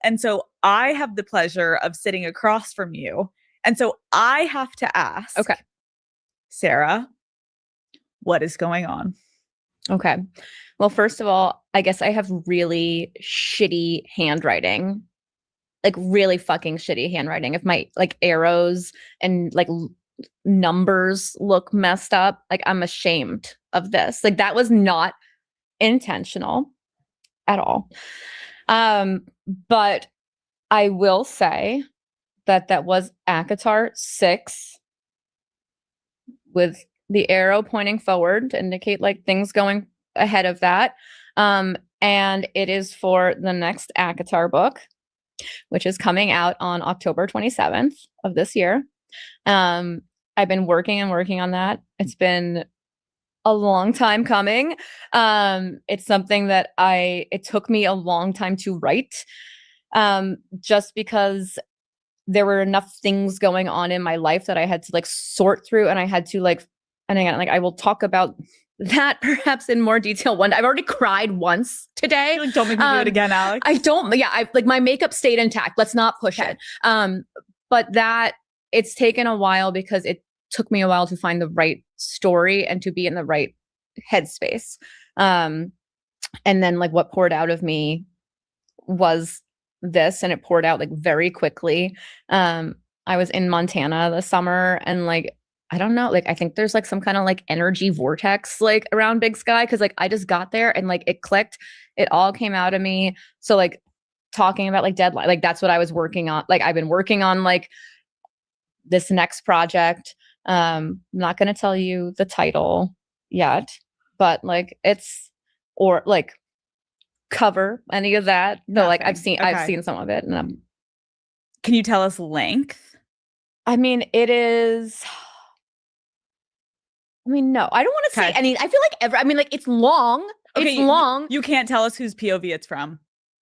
And so I have the pleasure of sitting across from you. And so I have to ask, Okay. Sarah, what is going on? Okay. Well, first of all, I guess I have really shitty handwriting, like really fucking shitty handwriting. If my like arrows and like numbers look messed up, like I'm ashamed of this. Like that was not intentional at all. But I will say that was ACOTAR 6 with the arrow pointing forward to indicate like things going ahead of that. And it is for the next ACOTAR book, which is coming out on October 27th of this year. I've been working on that. It's been a long time coming. It's something that it took me a long time to write, just because there were enough things going on in my life that I had to like sort through, and I had to like, and again, like I will talk about that perhaps in more detail one day. I've already cried once today. Like, don't make me do it again, Alex. I like my makeup stayed intact. Let's not push it. But that it's taken a while because it took me a while to find the right story and to be in the right headspace. And then like what poured out of me was this, and it poured out like very quickly. I was in Montana this summer, and like I don't know, like I think there's like some kind of like energy vortex like around Big Sky, because like I just got there and like it clicked, it all came out of me. So like talking about like deadline, like that's what I was working on. Like I've been working on like this next project. I'm not going to tell you the title yet, but like it's, or like cover any of that. No, like I've seen some of it. And can you tell us length? I mean, it is, I mean, no, I don't want to say any, I feel like like it's long. Okay, it's long. You can't tell us whose POV it's from.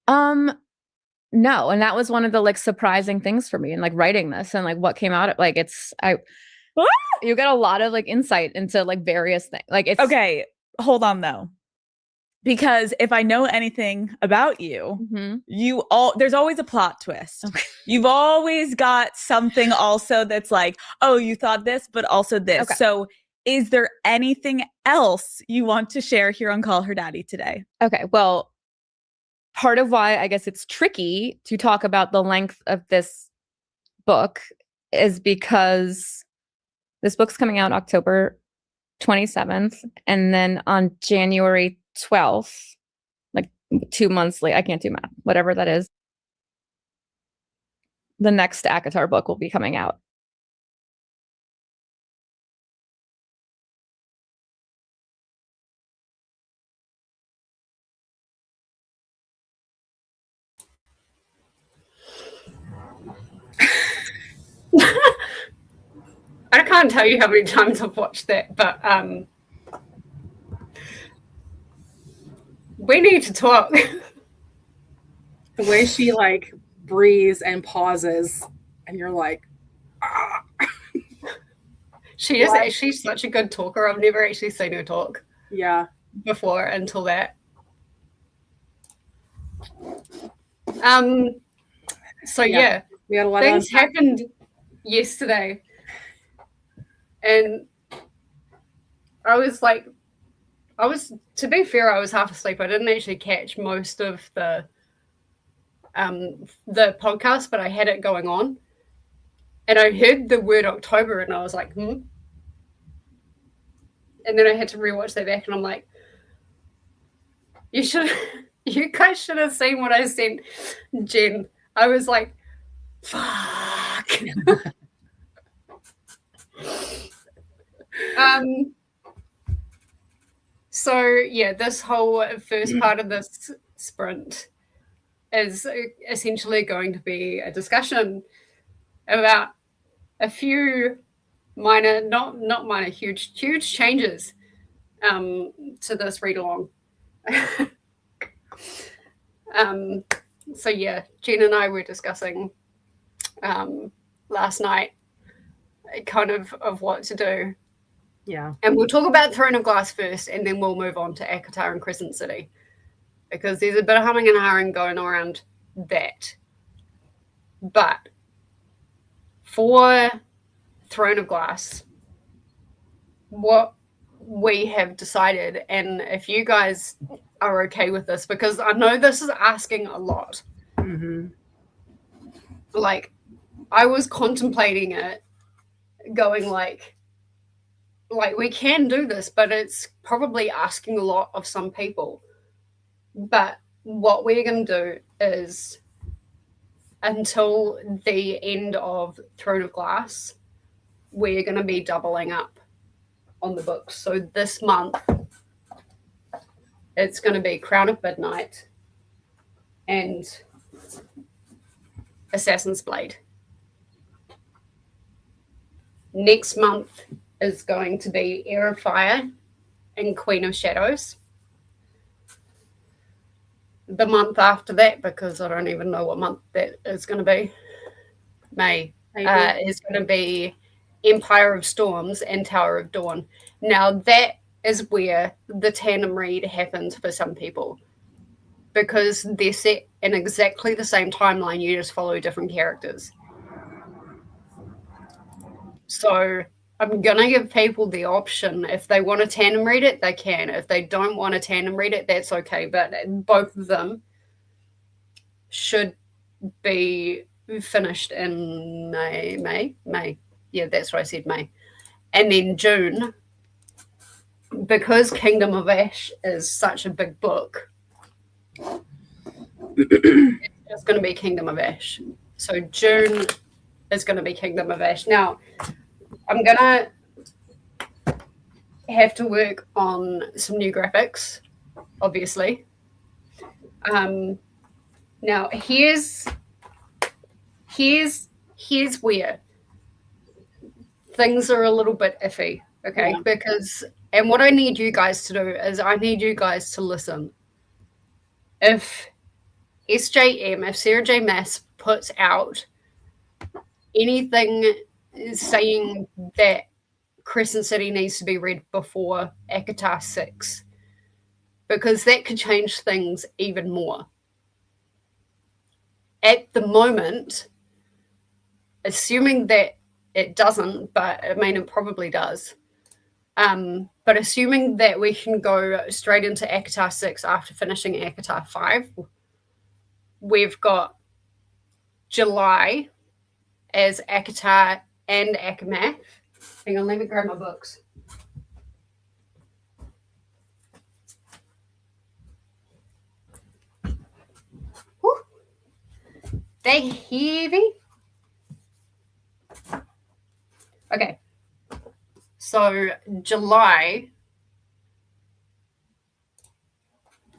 No. And that was one of the like surprising things for me in like writing this, and like what came out of like, you get a lot of like insight into like various things. Like it's okay. Hold on though. Because if I know anything about you, there's always a plot twist. Okay. You've always got something also that's like, oh, you thought this, but also this. Okay. So is there anything else you want to share here on Call Her Daddy today? Okay. Well, part of why I guess it's tricky to talk about the length of this book is because this book's coming out October 27th. And then on January 12th, like 2 months late, I can't do math, whatever that is, the next ACOTAR book will be coming out. I can't tell you how many times I've watched that, but we need to talk. The way she like breathes and pauses, and you're like, ah. She is actually such a good talker. I've never actually seen her talk. Yeah. Before until that. So yeah, we had a lot things happened yesterday, and to be fair, I was half asleep. I didn't actually catch most of the podcast, but I had it going on, and I heard the word October, and I was like, and then I had to rewatch that back, and I'm like, you guys should have seen what I sent Jen. I was like, fuck. So yeah, this whole first part of this sprint is essentially going to be a discussion about a few minor, not minor, huge changes to this read along. So yeah, Jen and I were discussing last night kind of what to do. Yeah. And we'll talk about Throne of Glass first, and then we'll move on to ACOTAR and Crescent City, because there's a bit of humming and hawing going around that. But for Throne of Glass, what we have decided, and if you guys are okay with this, because I know this is asking a lot. Mm-hmm. Like, I was contemplating it, going like we can do this, but it's probably asking a lot of some people. But what we're going to do is, until the end of Throne of Glass, we're going to be doubling up on the books. So this month, it's going to be Crown of Midnight and Assassin's Blade. Next month is going to be Heir of Fire and Queen of Shadows. The month after that, because I don't even know what month that is going to be, May, is going to be Empire of Storms and Tower of Dawn. Now, that is where the tandem read happens for some people, because they're set in exactly the same timeline, you just follow different characters. So I'm going to give people the option. If they want to tandem read it, they can. If they don't want to tandem read it, that's okay. But both of them should be finished in May. Yeah, that's what I said, May. And then June, because Kingdom of Ash is such a big book, it's going to be Kingdom of Ash. So June is going to be Kingdom of Ash. Now, I'm going to have to work on some new graphics, obviously. Now, here's where things are a little bit iffy, okay? Yeah. Because, and what I need you guys to do is I need you guys to listen. If SJM, if Sarah J. Maas puts out anything saying that Crescent City needs to be read before ACOTAR 6, because that could change things even more. At the moment, assuming that it doesn't, but I mean, it probably does. But assuming that we can go straight into ACOTAR 6 after finishing ACOTAR 5, we've got July as ACOTAR and ACMAF. Hang on, let me grab my books. Whew. They're heavy. Okay. So July,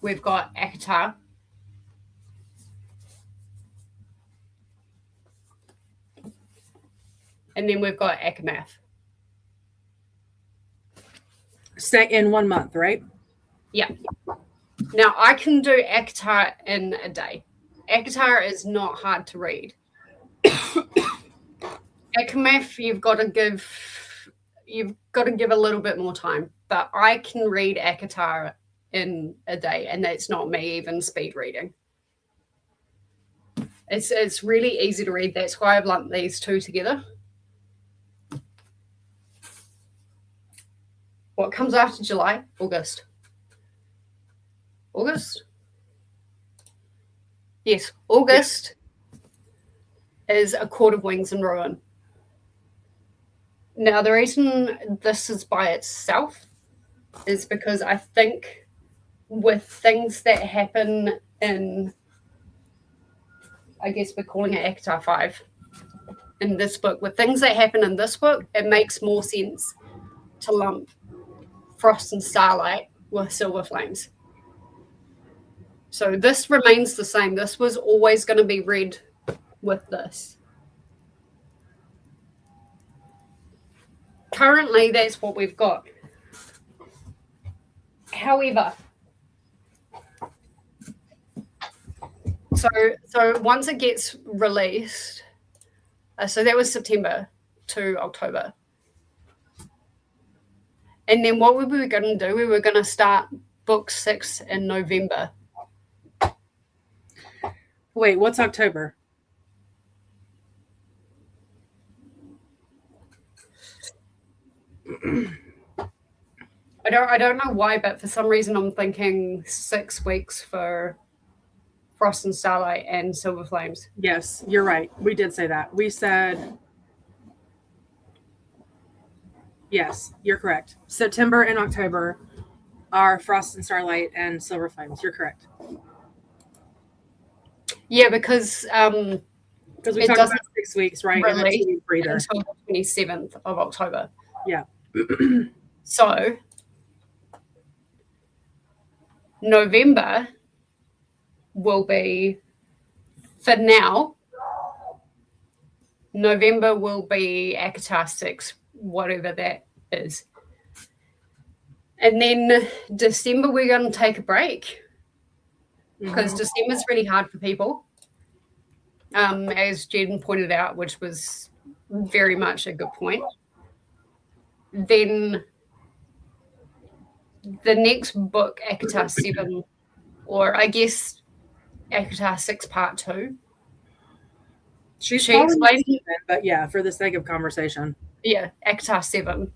we've got ACOTAR. And then we've got ACMAF. Stay in 1 month, right? Yeah. Now, I can do ACOTAR in a day. ACOTAR is not hard to read. ACMAF, you've got to give a little bit more time. But I can read ACOTAR in a day, and that's not me even speed reading. It's really easy to read. That's why I've lumped these two together. What comes after July? August. August? Yes, August is A Court of Wings and Ruin. Now, the reason this is by itself is because I think with things that happen in, I guess we're calling it ACOTAR 5 in this book, with things that happen in this book, it makes more sense to lump Frost and Starlight with Silver Flames. So this remains the same. This was always going to be read with this. Currently, that's what we've got. However, so once it gets released, so that was September to October. And then what we were going to do, we were going to start book 6 in November. Wait, what's October? I don't know why, but for some reason I'm thinking 6 weeks for Frost and Starlight and Silver Flames. Yes, you're right. We did say that. We said, yes, you're correct. September and October are Frost and Starlight and Silver Flames. You're correct. Yeah, because we it talked doesn't about 6 weeks, right? release And a 2-week breather. until the 27th of October. Yeah. So November will be, for now, November will be ACOTAR 6, whatever that is. And then December, we're going to take a break because December's really hard for people. As Jen pointed out, which was very much a good point. Then the next book, ACOTAR 7, or I guess ACOTAR 6 Part 2. She explained, but yeah, for the sake of conversation. Yeah, ACOTAR 7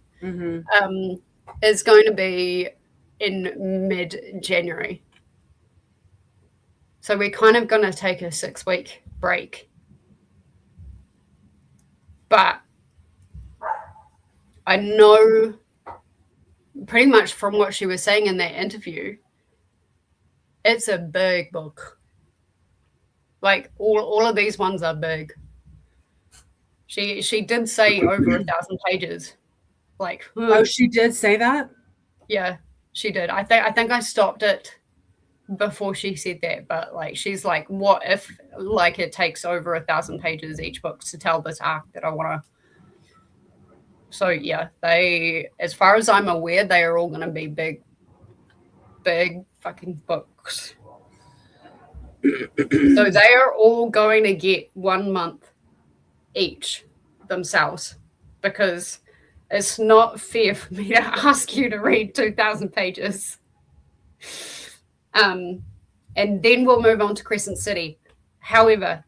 is going to be in mid-January. So we're kind of going to take a 6-week break. But I know pretty much from what she was saying in that interview, it's a big book. Like all of these ones are big. She did say over 1,000 pages. Like, oh, she did say that? Yeah, she did. I think I stopped it before she said that, but like she's like, what if like it takes over 1,000 pages each book to tell this arc that I want to. So yeah, they, as far as I'm aware, they are all going to be big fucking books. So they are all going to get 1 month each themselves, because it's not fair for me to ask you to read 2,000 pages. And then we'll move on to Crescent City. However,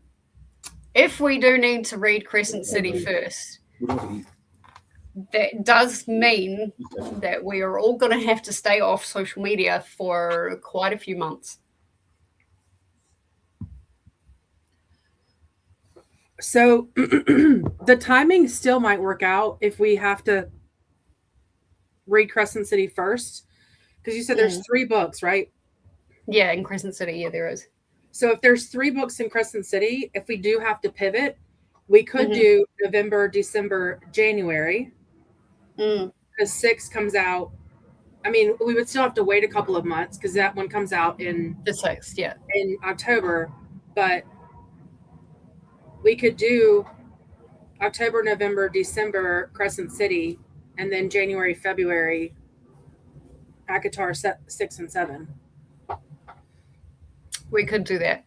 if we do need to read Crescent City first, that does mean that we are all going to have to stay off social media for quite a few months. So the timing still might work out if we have to read Crescent City first, because you said there's 3 books, right? Yeah, in Crescent City, yeah, there is. So if there's 3 books in Crescent City, if we do have to pivot, we could do November, December, January, because 6 comes out. I mean, we would still have to wait a couple of months because that one comes out in the 6th, yeah, in October, but we could do October, November, December, Crescent City, and then January, February, ACOTAR 6 and 7. We could do that.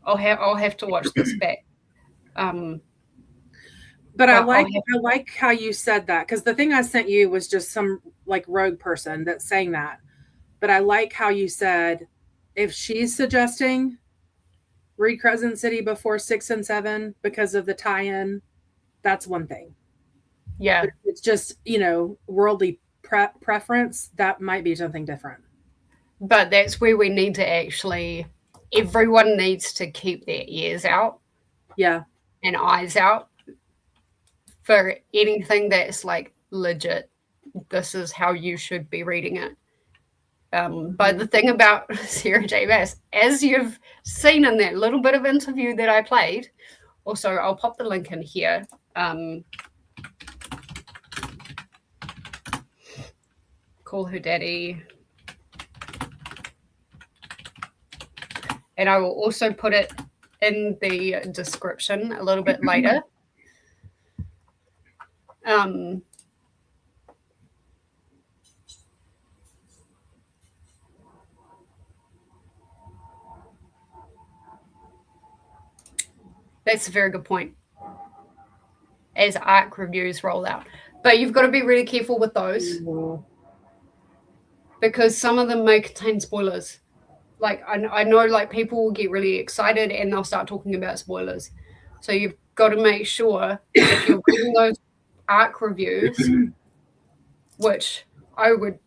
I'll have to watch this back. But I like how you said that, because the thing I sent you was just some like rogue person that's saying that. But I like how you said, if she's suggesting read Crescent City before 6 and 7 because of the tie-in, that's one thing. Yeah. But it's just, worldly preference. That might be something different. But that's where we need to everyone needs to keep their ears out. Yeah. And eyes out for anything that's like legit. This is how you should be reading it. But the thing about Sarah J. Maas, as you've seen in that little bit of interview that I played, also I'll pop the link in here. Call Her Daddy. And I will also put it in the description a little bit later. That's a very good point. As arc reviews roll out. But you've got to be really careful with those. Because some of them may contain spoilers. Like, I know, like, people will get really excited and they'll start talking about spoilers. So you've got to make sure if you're reading those arc reviews, which I would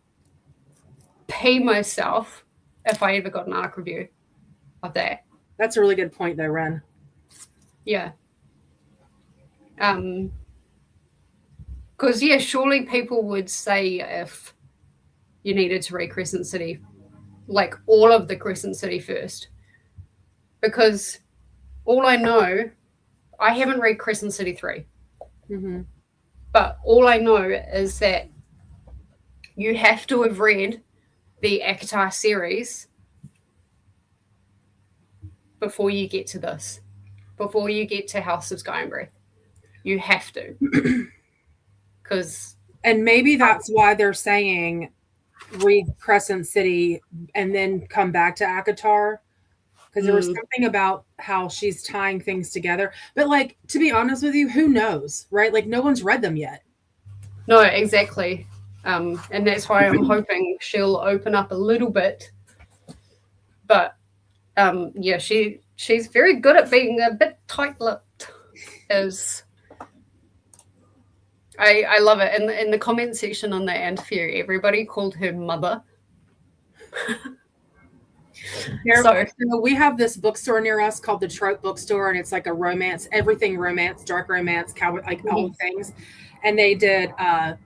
pay myself if I ever got an arc review of that. That's a really good point, though, Ren. Yeah. Because, surely people would say if you needed to read Crescent City, like all of the Crescent City first. Because all I know, I haven't read Crescent City 3. Mm-hmm. But all I know is that you have to have read the ACOTAR series before you get to this, before you get to House of Sky and Breath. You have to. And maybe that's why they're saying read Crescent City and then come back to ACOTAR. Because there was something about how she's tying things together. But, like, to be honest with you, who knows, right? Like, no one's read them yet. No, exactly. And that's why I'm hoping she'll open up a little bit. But, she's very good at being a bit tight-lipped. I love it. In the comment section on the interview, everybody called her mother. So we have this bookstore near us called the Trope Bookstore, and it's like a romance, everything romance, dark romance, cowboy, like all the things. And they did an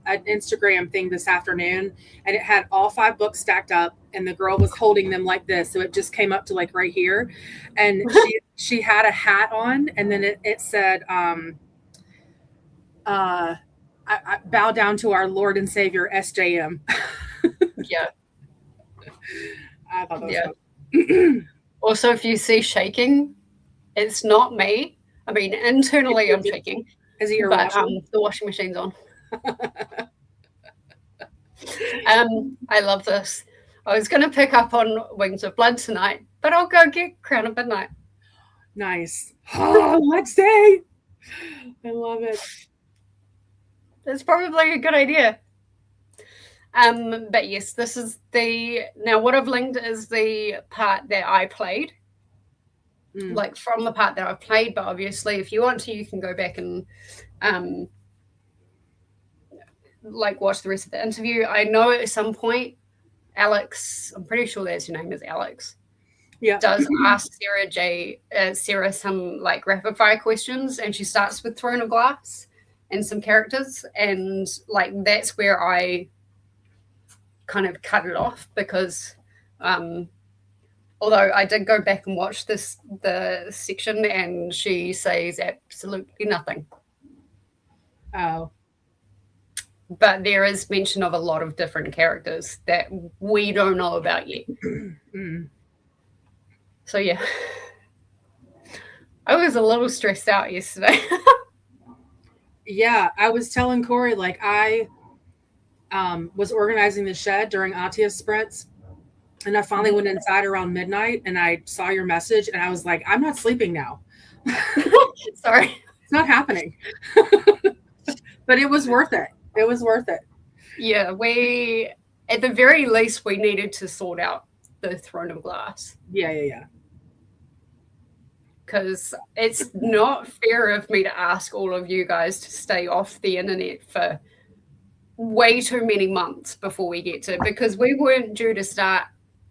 Instagram thing this afternoon, and it had all 5 books stacked up, and the girl was holding them like this, so it just came up to like right here, and she had a hat on, and then it said, I bow down to our Lord and Savior SJM. Yeah. I thought that was Also, if you see shaking, it's not me. I mean, internally I'm shaking. Is it your the washing machine's on. I love this. I was going to pick up on Wings of Blood tonight, but I'll go get Crown of Midnight. Nice. Oh, let's stay. I love it. That's probably a good idea. But yes, this is now what I've linked is the part that I played, like from the part that I've played. But obviously, if you want to, you can go back and like watch the rest of the interview. I know at some point, Alex, I'm pretty sure that's her name is Alex. Yeah, does ask Sarah some like rapid fire questions, and she starts with Throne of Glass and some characters, and like that's where I kind of cut it off because although I did go back and watch the section, and she says absolutely nothing. Oh. But there is mention of a lot of different characters that we don't know about yet. So yeah, I was a little stressed out yesterday. Yeah, I was telling Corey, like I was organizing the shed during Atia's sprints, and I finally went inside around midnight, and I saw your message, and I was like, I'm not sleeping now. Sorry. It's not happening. But it was worth it. It was worth it. Yeah, we, at the very least, we needed to sort out the Throne of Glass. Yeah. Because it's not fair of me to ask all of you guys to stay off the internet for way too many months before we get to, because we weren't due to start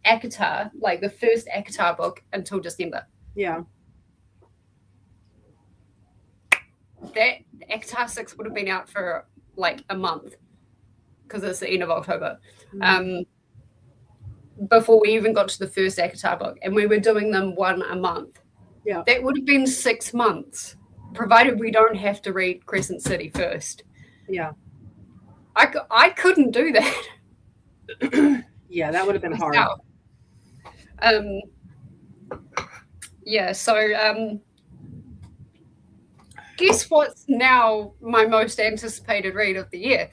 ACOTAR, like the first ACOTAR book, until December. Yeah. That ACOTAR 6 would have been out for like a month because it's the end of October. Before we even got to the first ACOTAR book, and we were doing them one a month. Yeah. That would have been 6 months, provided we don't have to read Crescent City first. Yeah. I couldn't do that. Yeah, that would have been hard. Yeah, so guess what's now my most anticipated read of the year?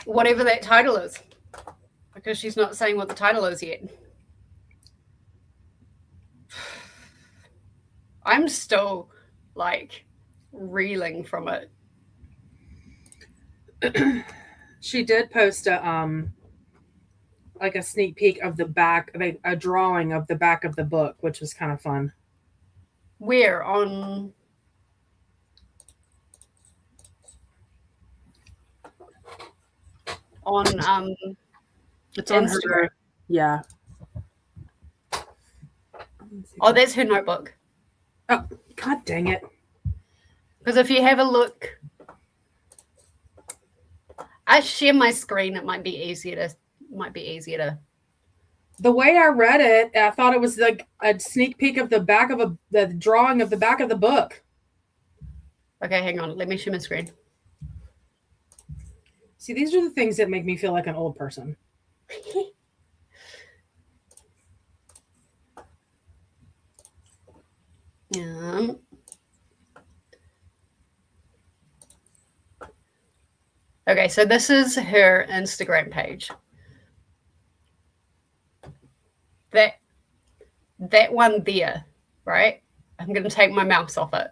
Whatever that title is, because she's not saying what the title is yet. I'm still like reeling from it. She did post a like a sneak peek of the back, a drawing of the back of the book, which was kind of fun. Where on? on It's on Instagram. her. Yeah. Oh, that's her notebook. Oh, God dang it. Because if you have a look, I share my screen. It might be easier to. The way I read it, I thought it was like a sneak peek of the back of the drawing of the back of the book. Okay, hang on. Let me share my screen. See, these are the things that make me feel like an old person. Yeah. Okay, so this is her Instagram page. That one there, right? I'm going to take my mouse off it.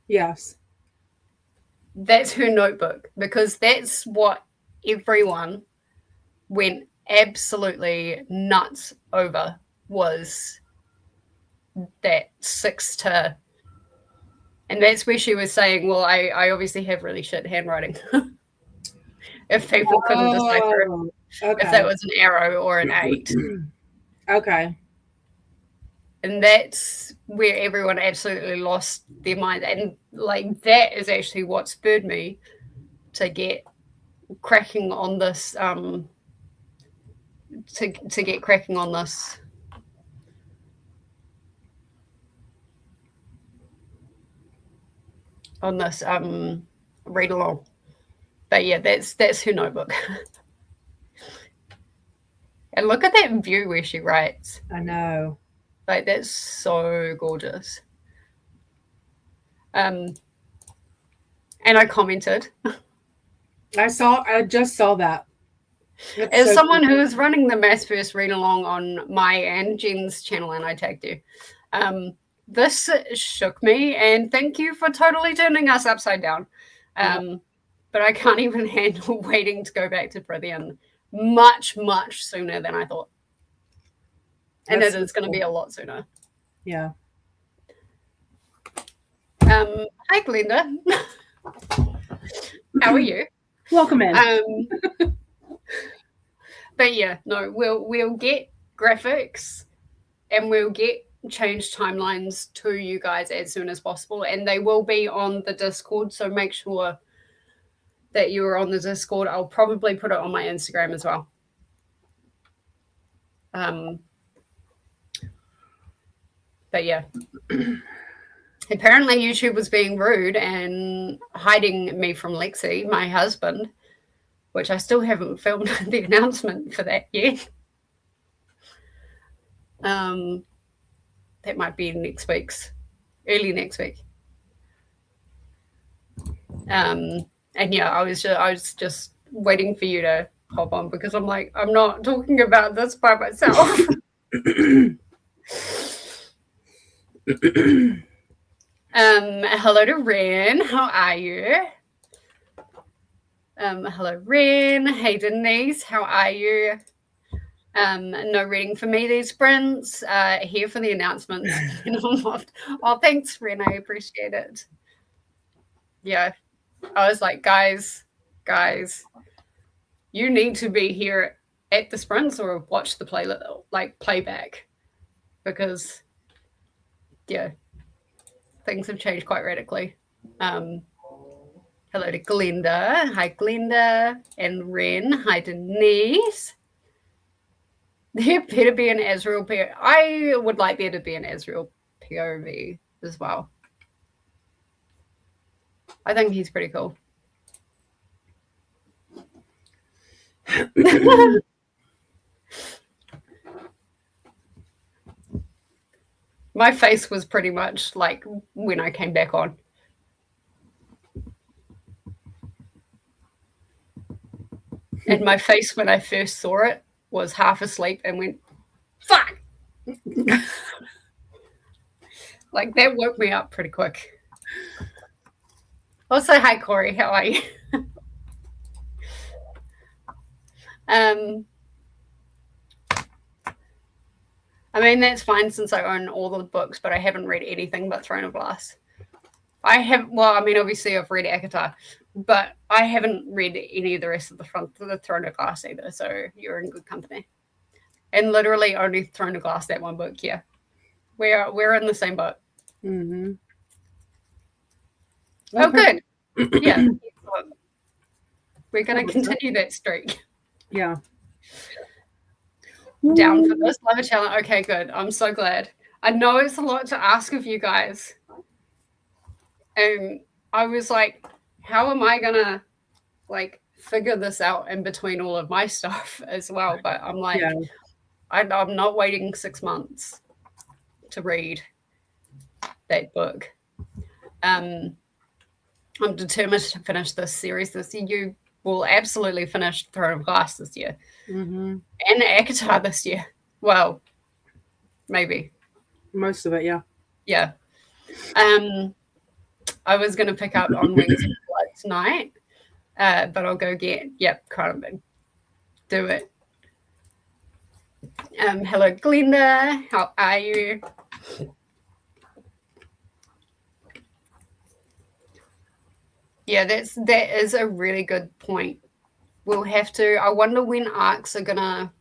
Yes. That's her notebook, because that's what everyone went absolutely nuts over, was that 6 to, and that's where she was saying, well, I obviously have really shit handwriting. If people couldn't decipher if that was an arrow or an 8. Okay. And that's where everyone absolutely lost their mind. And like, that is actually what spurred me to get cracking on this, to get cracking on this. On this read along. But yeah, that's her notebook. And look at that view where she writes. I know. Like, that's so gorgeous. And I commented. I just saw that. That's As so someone cool. who is running the MaasVerse read along on my and Jen's channel, and I tagged you, this shook me, and thank you for totally turning us upside down. But I can't even handle waiting to go back to Brithian much, much sooner than I thought. And That's it is so going to be cool. a lot sooner. Yeah. Hi, Glenda. How are you? Welcome in. But yeah, no, we'll get graphics and we'll get changed timelines to you guys as soon as possible, and they will be on the Discord, so make sure that you are on the Discord. I'll probably put it on my Instagram as well. But yeah, apparently YouTube was being rude and hiding me from Lexi, my husband, which I still haven't filmed the announcement for that yet. That might be early next week. And yeah, I was just waiting for you to hop on, because I'm like, I'm not talking about this by myself. Hello to Ren. How are you? Hello, Ren. Hey, Denise. How are you? No reading for me these sprints. Here for the announcements. Oh, thanks, Ren. I appreciate it. Yeah, I was like, guys, you need to be here at the sprints or watch the playback, because yeah, things have changed quite radically. Hello to Glenda. Hi, Glenda. And Ren. Hi, Denise. There better be an Ezreal POV. I would like there to be an Ezreal POV as well. I think he's pretty cool. My face was pretty much like when I came back on. And my face when I first saw it was half asleep and went, fuck! Like, that woke me up pretty quick. Also, hi, Corey. How are you? I mean, that's fine since I own all the books, but I haven't read anything but Throne of Glass. Obviously I've read Akatar. But I haven't read any of the rest of the Throne of Glass either, so you're in good company. And literally only Throne of Glass, that one book, yeah. We're in the same boat. Mm-hmm. Oh, good. Yeah. We're going to continue that streak. Yeah. Down for this. Love a challenge. Okay, good. I'm so glad. I know it's a lot to ask of you guys. And I was like, how am I going to figure this out in between all of my stuff as well? But I'm like, yeah. I'm not waiting 6 months to read that book. I'm determined to finish this series this year. You will absolutely finish Throne of Glass this year. Mm-hmm. And ACOTAR this year. Well, maybe. Most of it, yeah. Yeah. I was going to pick up on Wings of Blood tonight, but I'll go get, Cronenberg. Do it. Hello, Glenda. How are you? Yeah, that is a really good point. We'll have to. I wonder when arcs are gonna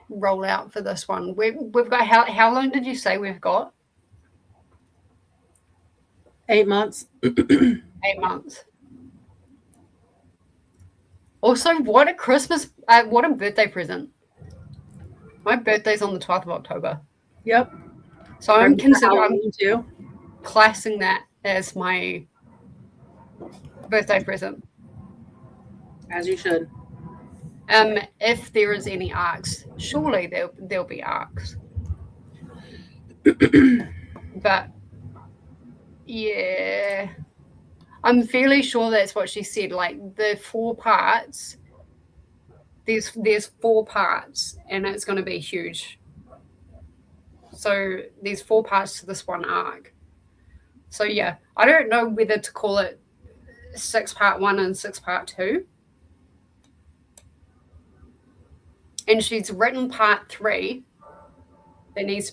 roll out for this one. We've got how long did you say we've got? 8 months. 8 months. Also, what a birthday present. My birthday's on the 12th of October. Yep. So I'm classing that as my birthday present. As you should. If there is any arcs, surely there'll be arcs. But yeah, I'm fairly sure that's what she said. Like the 4 parts. There's 4 parts, and it's going to be huge. So there's 4 parts to this one arc. So yeah, I don't know whether to call it 6 part 1 and 6 part 2. And she's written part 3.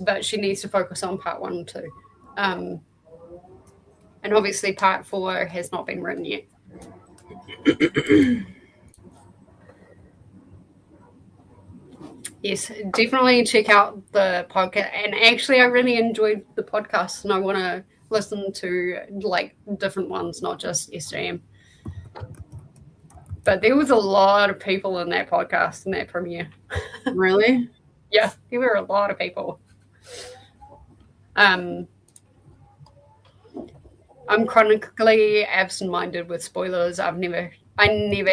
But she needs to focus on part 1 and 2. And obviously part 4 has not been written yet. Yes, definitely check out the podcast. And actually, I really enjoyed the podcast, and I want to listen to different ones, not just SJM. But there was a lot of people in that podcast in that premiere. Really? Yeah, there were a lot of people. I'm chronically absent-minded with spoilers. I never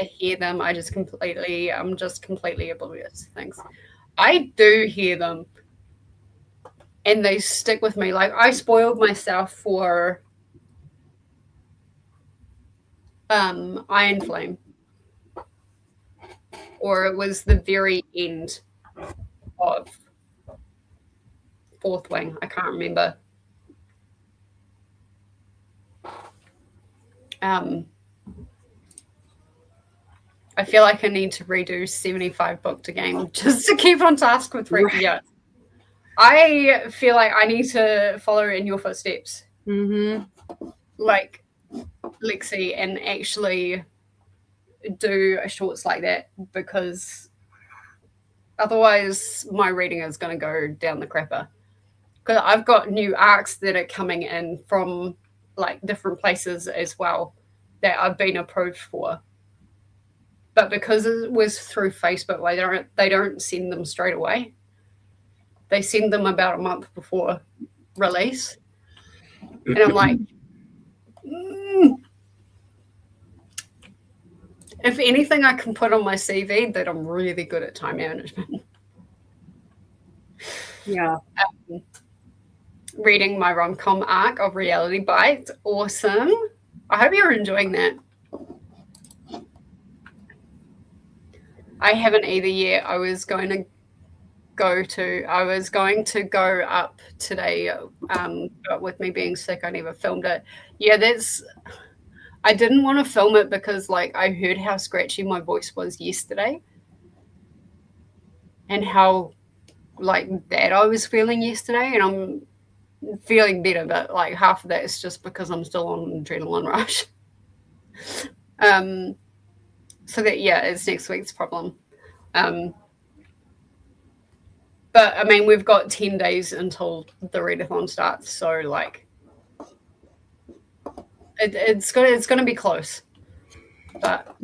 hear them. I'm just completely oblivious to things. I do hear them, and they stick with me. Like I spoiled myself for Iron Flame, or it was the very end of Fourth Wing. I can't remember. I feel like I need to redo 75 book to game just to keep on task with reading. Right. Yeah. I feel like I need to follow in your footsteps. Mm-hmm. Like Lexi, and actually do shorts like that, because otherwise my reading is going to go down the crapper. Because I've got new arcs that are coming in from different places as well that I've been approved for. But because it was through Facebook, they don't send them straight away. They send them about a month before release. And I'm like, if anything, I can put on my CV that I'm really good at time management. Yeah. Reading my rom-com arc of Reality Bites. Awesome. I hope you're enjoying that. I haven't either yet. I was going to go up today, but with me being sick, I never filmed it. Yeah, I didn't want to film it because I heard how scratchy my voice was yesterday and how bad I was feeling yesterday, and I'm feeling better, but half of that is just because I'm still on an adrenaline rush. So that, yeah, it's next week's problem. But I mean, we've got 10 days until the readathon starts, so like it's gonna be close. But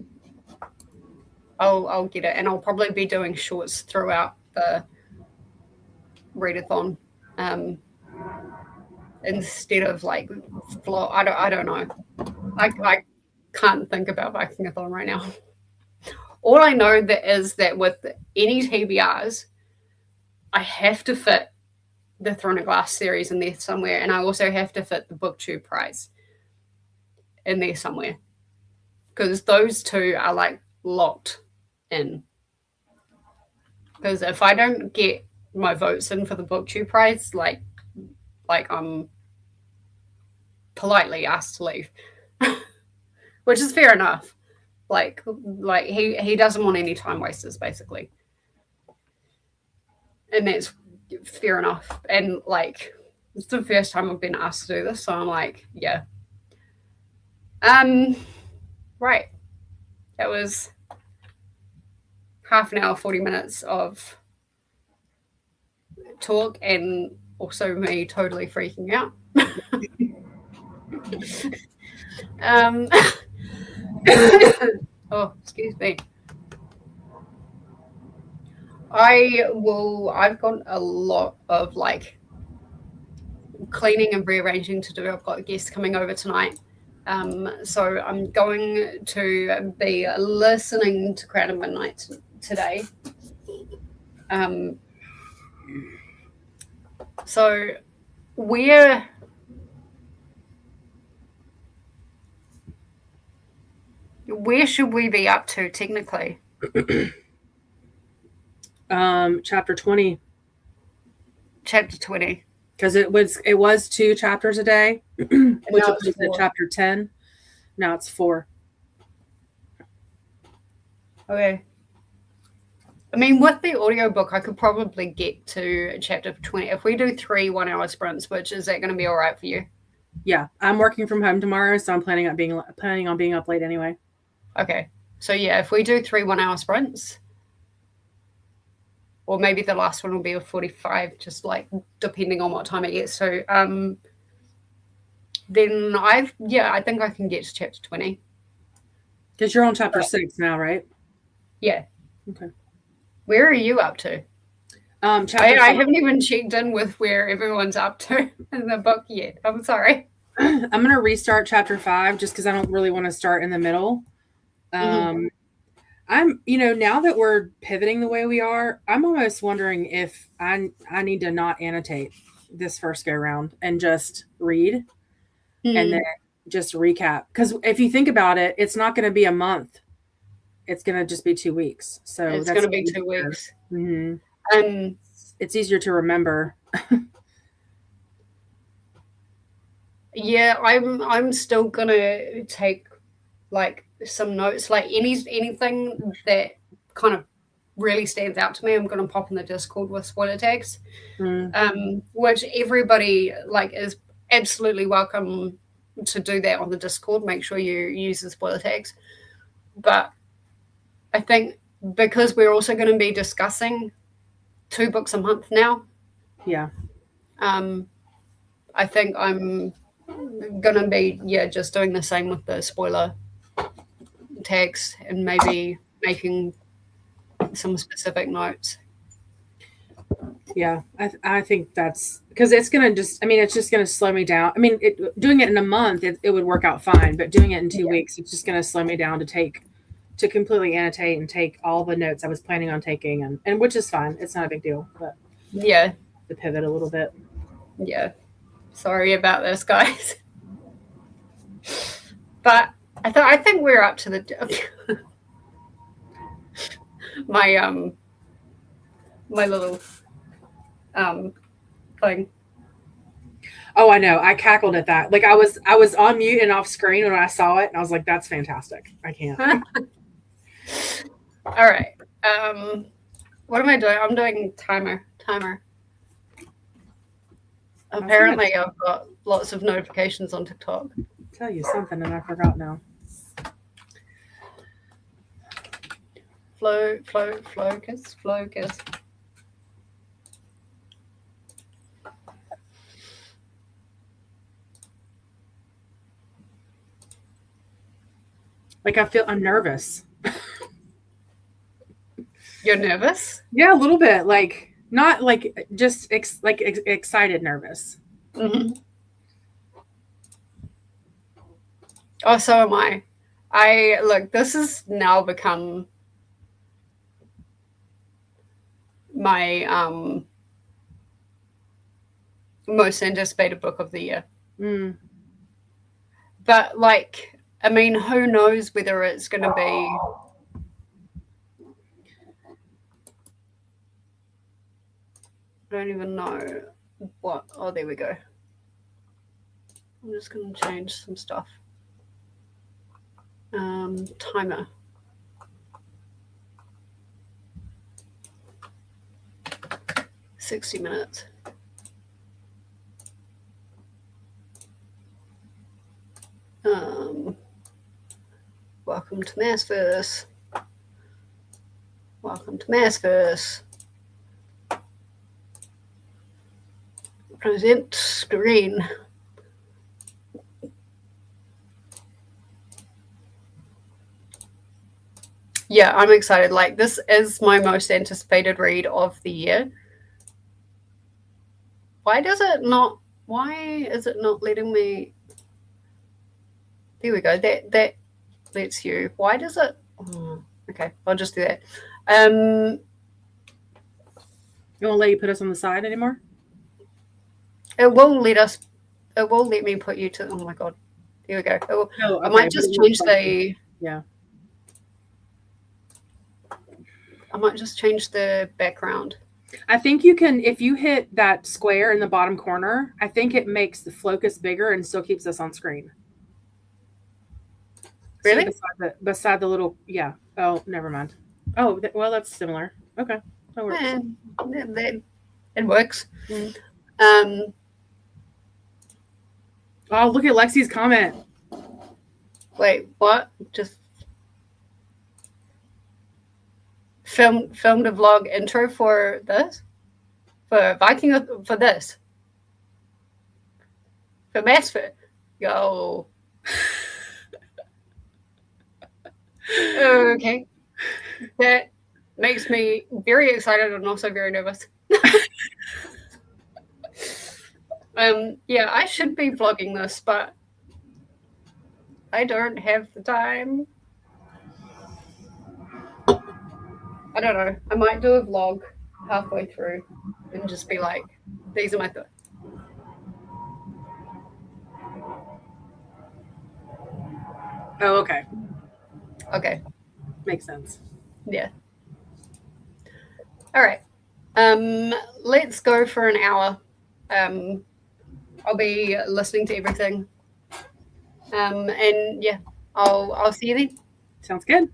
I'll get it, and I'll probably be doing shorts throughout the readathon, instead of like I don't know. I can't think about Vikingathon right now. All I know is that with any TBRs, I have to fit the Throne of Glass series in there somewhere, and I also have to fit the BookTube prize in there somewhere, because those two are like locked in. Because if I don't get my votes in for the BookTube prize, like I'm politely asked to leave, which is fair enough. Like he doesn't want any time wasters, basically, and that's fair enough. And like, it's the first time I've been asked to do this, so I'm like, yeah. Right. That was half an hour, 40 minutes of talk, and also me totally freaking out. Oh, excuse me. I've got a lot of like cleaning and rearranging to do. I've got guests coming over tonight. So I'm going to be listening to Crown of Midnight today. So where should we be up to technically? Chapter 20. Chapter 20. Because it was 2 chapters a day, which was at chapter 10. Now it's 4. Okay. I mean, with the audiobook, I could probably get to chapter 20. If we do 3 1-hour sprints, which is that going to be all right for you? Yeah, I'm working from home tomorrow, so I'm planning on being up late anyway. Okay. So yeah, if we do 3 1-hour sprints, or maybe the last one will be a 45, just like depending on what time it gets. So then I think I can get to chapter 20. Because you're on chapter 6 now, right? Yeah. Okay. Where are you up to? I haven't even checked in with where everyone's up to in the book yet. I'm sorry. I'm going to restart chapter 5 just because I don't really want to start in the middle. I'm, now that we're pivoting the way we are, I'm almost wondering if I need to not annotate this first go round and just read and then just recap. Because if you think about it, it's not going to be a month. It's going to just be 2 weeks. So it's going to be 2 weeks. Mm-hmm. And it's easier to remember. Yeah, I'm still going to take like some notes, like anything that kind of really stands out to me. I'm going to pop in the Discord with spoiler tags, which everybody like is absolutely welcome to do that on the Discord. Make sure you use the spoiler tags. But I think because we're also going to be discussing 2 books a month now. Yeah. I think I'm going to be just doing the same with the spoiler tags and maybe making some specific notes. Yeah, I think that's because it's going to it's just going to slow me down. I mean, doing it in a month, it would work out fine, but doing it in 2 weeks, it's just going to slow me down to completely annotate and take all the notes I was planning on taking, and which is fine. It's not a big deal, but yeah, to pivot a little bit. Yeah, sorry about this, guys. But I think we're up to the my little thing. Oh, I know. I cackled at that. Like I was on mute and off screen when I saw it, and I was like, "That's fantastic." I can't. All right. What am I doing? I'm doing timer. Apparently, I've got lots of notifications on TikTok. I'll tell you something, and I forgot now. Focus. Like I'm nervous. You're nervous? Yeah, a little bit. Like not like just excited nervous. Mm-hmm. Oh, so am I. Look, this has now become my most anticipated book of the year. But like, I mean, who knows whether it's going to be I don't even know what. Oh, there we go. I'm just going to change some stuff. Timer. $60 minutes. Welcome to MaasVerse. Welcome to MaasVerse. Present screen. Yeah, I'm excited. Like, this is my most anticipated read of the year. Why is it not letting me? There we go. That lets you. Why does it? Oh, okay, I'll just do that. It won't let you put us on the side anymore? It will let me put you to. Oh my god. Here we go. I might just change the. Yeah. I might just change the background. I think you can, if you hit that square in the bottom corner, I think it makes the focus bigger and still keeps us on screen. Really? Beside the little, yeah. Oh, never mind. Oh, well, that's similar. Okay. That works. It works. Mm-hmm. Oh, look at Lexi's comment. Wait, what? Just filmed a vlog intro for this? For Viking? For this? For MaasVerse? Yo. Okay. That makes me very excited and also very nervous. Yeah, I should be vlogging this, but I don't have the time. I don't know. I might do a vlog halfway through and just be like, these are my thoughts. Oh, okay. Okay. Makes sense. Yeah. All right. Let's go for an hour. I'll be listening to everything. And yeah, I'll see you then. Sounds good.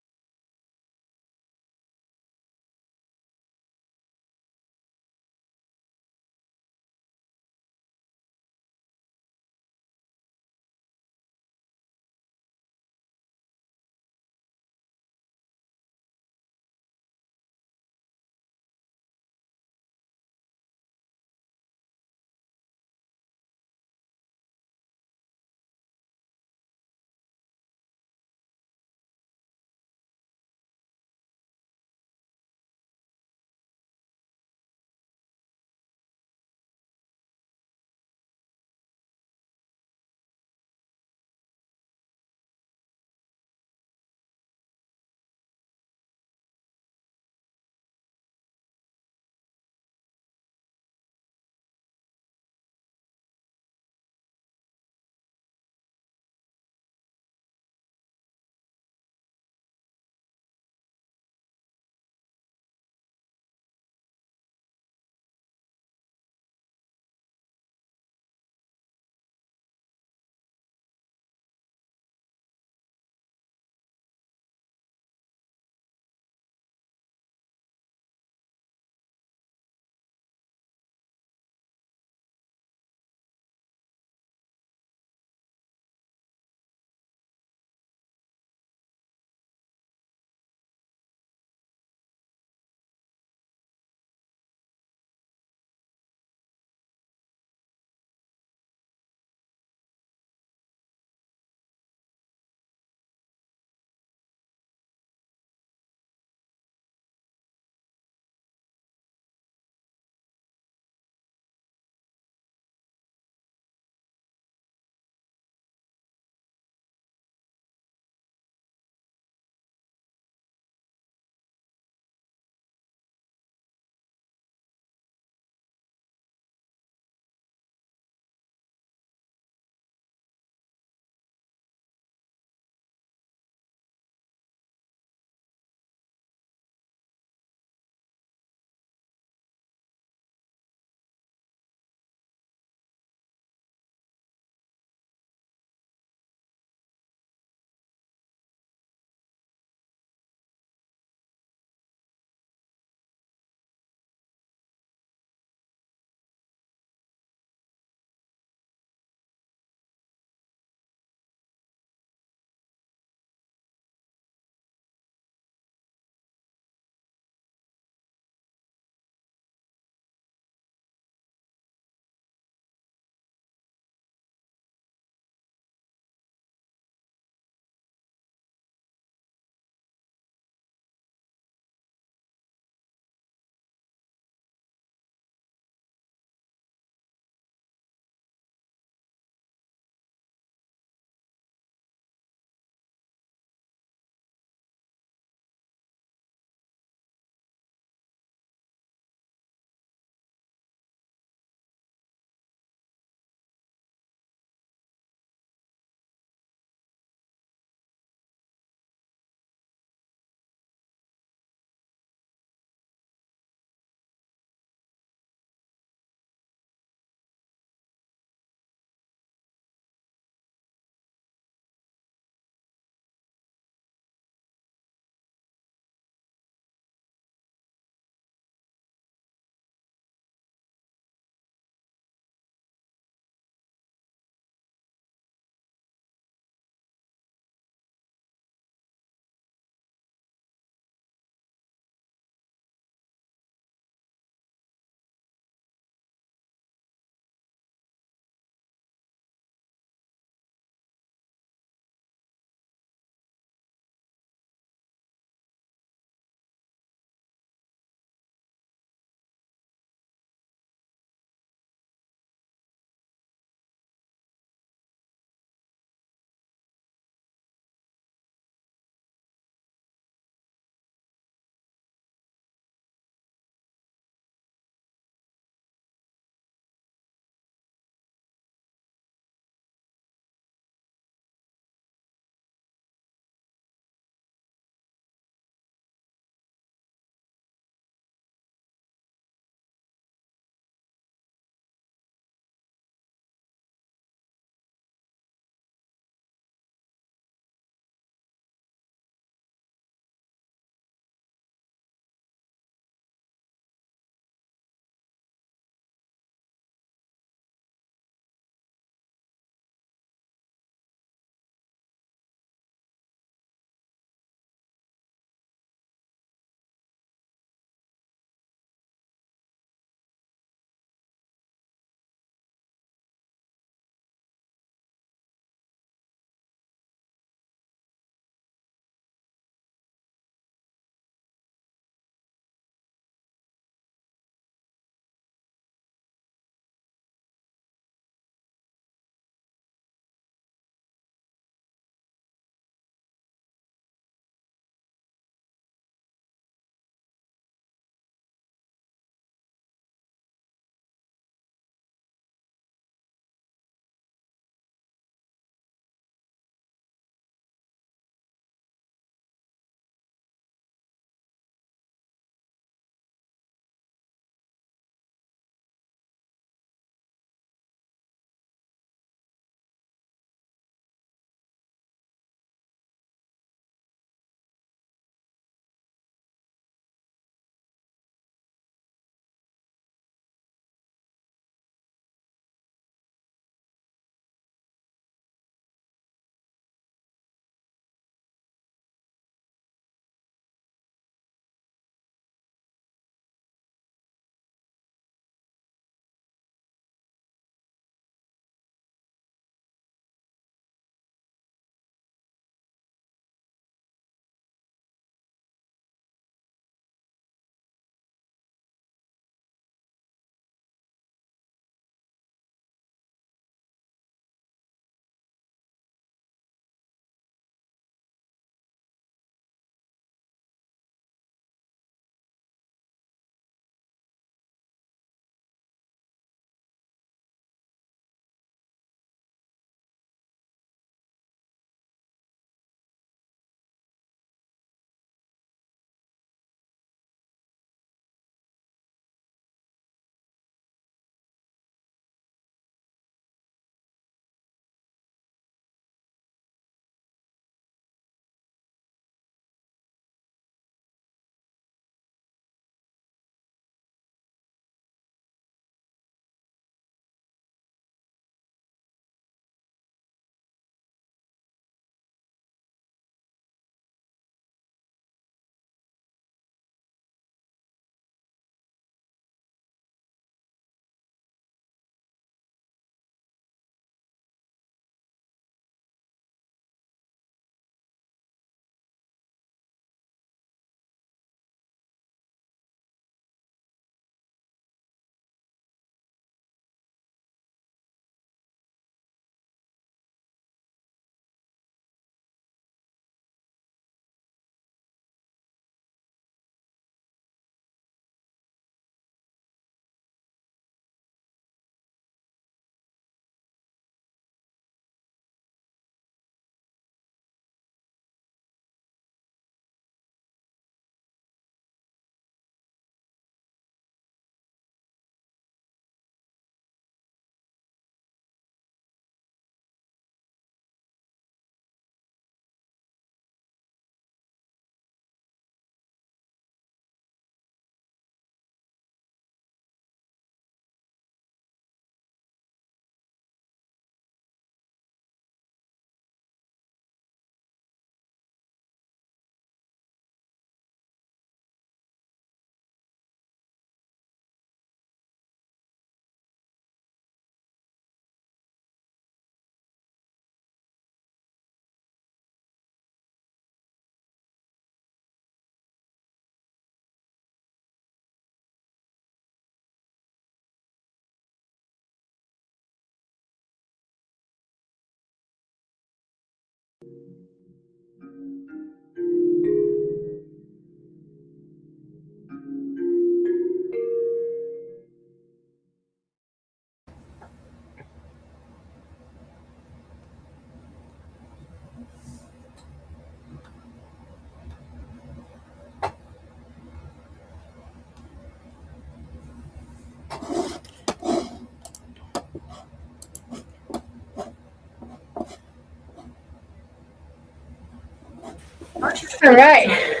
All right.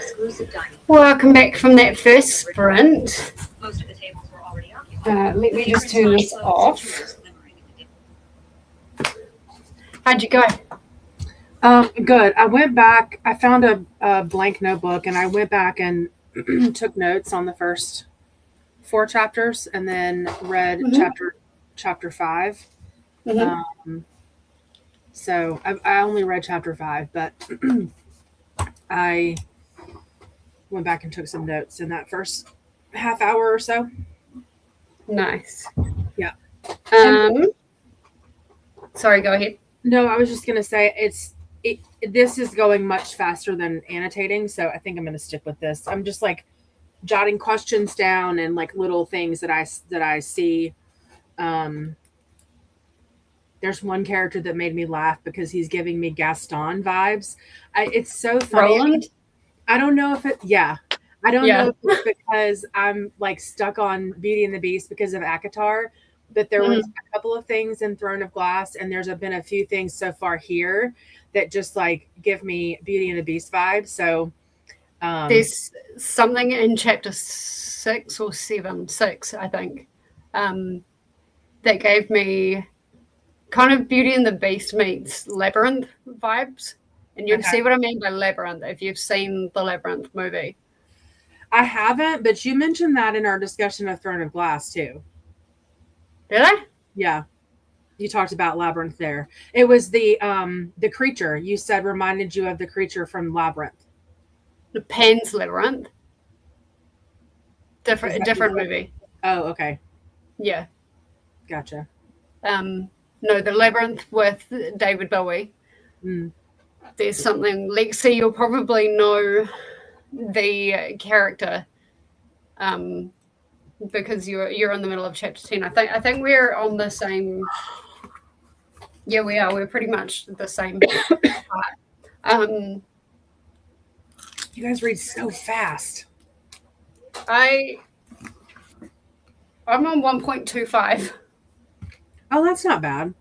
Welcome back from that first sprint. Let me just turn this off. How'd you go? Good. I went back. I found a blank notebook, and I went back and took notes on the first 4 chapters, and then read chapter 5. So I only read chapter 5, but I went back and took some notes in that first half hour or so. Nice. Yeah. Sorry, go ahead. No, I was just gonna say this is going much faster than annotating, so I think I'm gonna stick with this. I'm just like jotting questions down and like little things that I see. There's one character that made me laugh because he's giving me Gaston vibes. It's so funny. Roland? I don't know if I don't know if it's because I'm like stuck on Beauty and the Beast because of ACOTAR, but there was a couple of things in Throne of Glass, and there's been a few things so far here that just like give me Beauty and the Beast vibes. So there's something in chapter 6 or 7, I think, that gave me kind of Beauty and the Beast meets Labyrinth vibes. And you'll see what I mean by Labyrinth if you've seen the Labyrinth movie. I haven't, but you mentioned that in our discussion of Throne of Glass too. Did I? Yeah. You talked about Labyrinth there. It was the creature you said reminded you of the creature from Labyrinth. The Pan's Labyrinth. Different movie. Oh, okay. Yeah. Gotcha. No, the Labyrinth with David Bowie. There's something, Lexi, you'll probably know the character because you're in the middle of chapter 10. I think we're on the same. Yeah, we are. We're pretty much the same part. You guys read so fast. I'm on 1.25. Oh, that's not bad.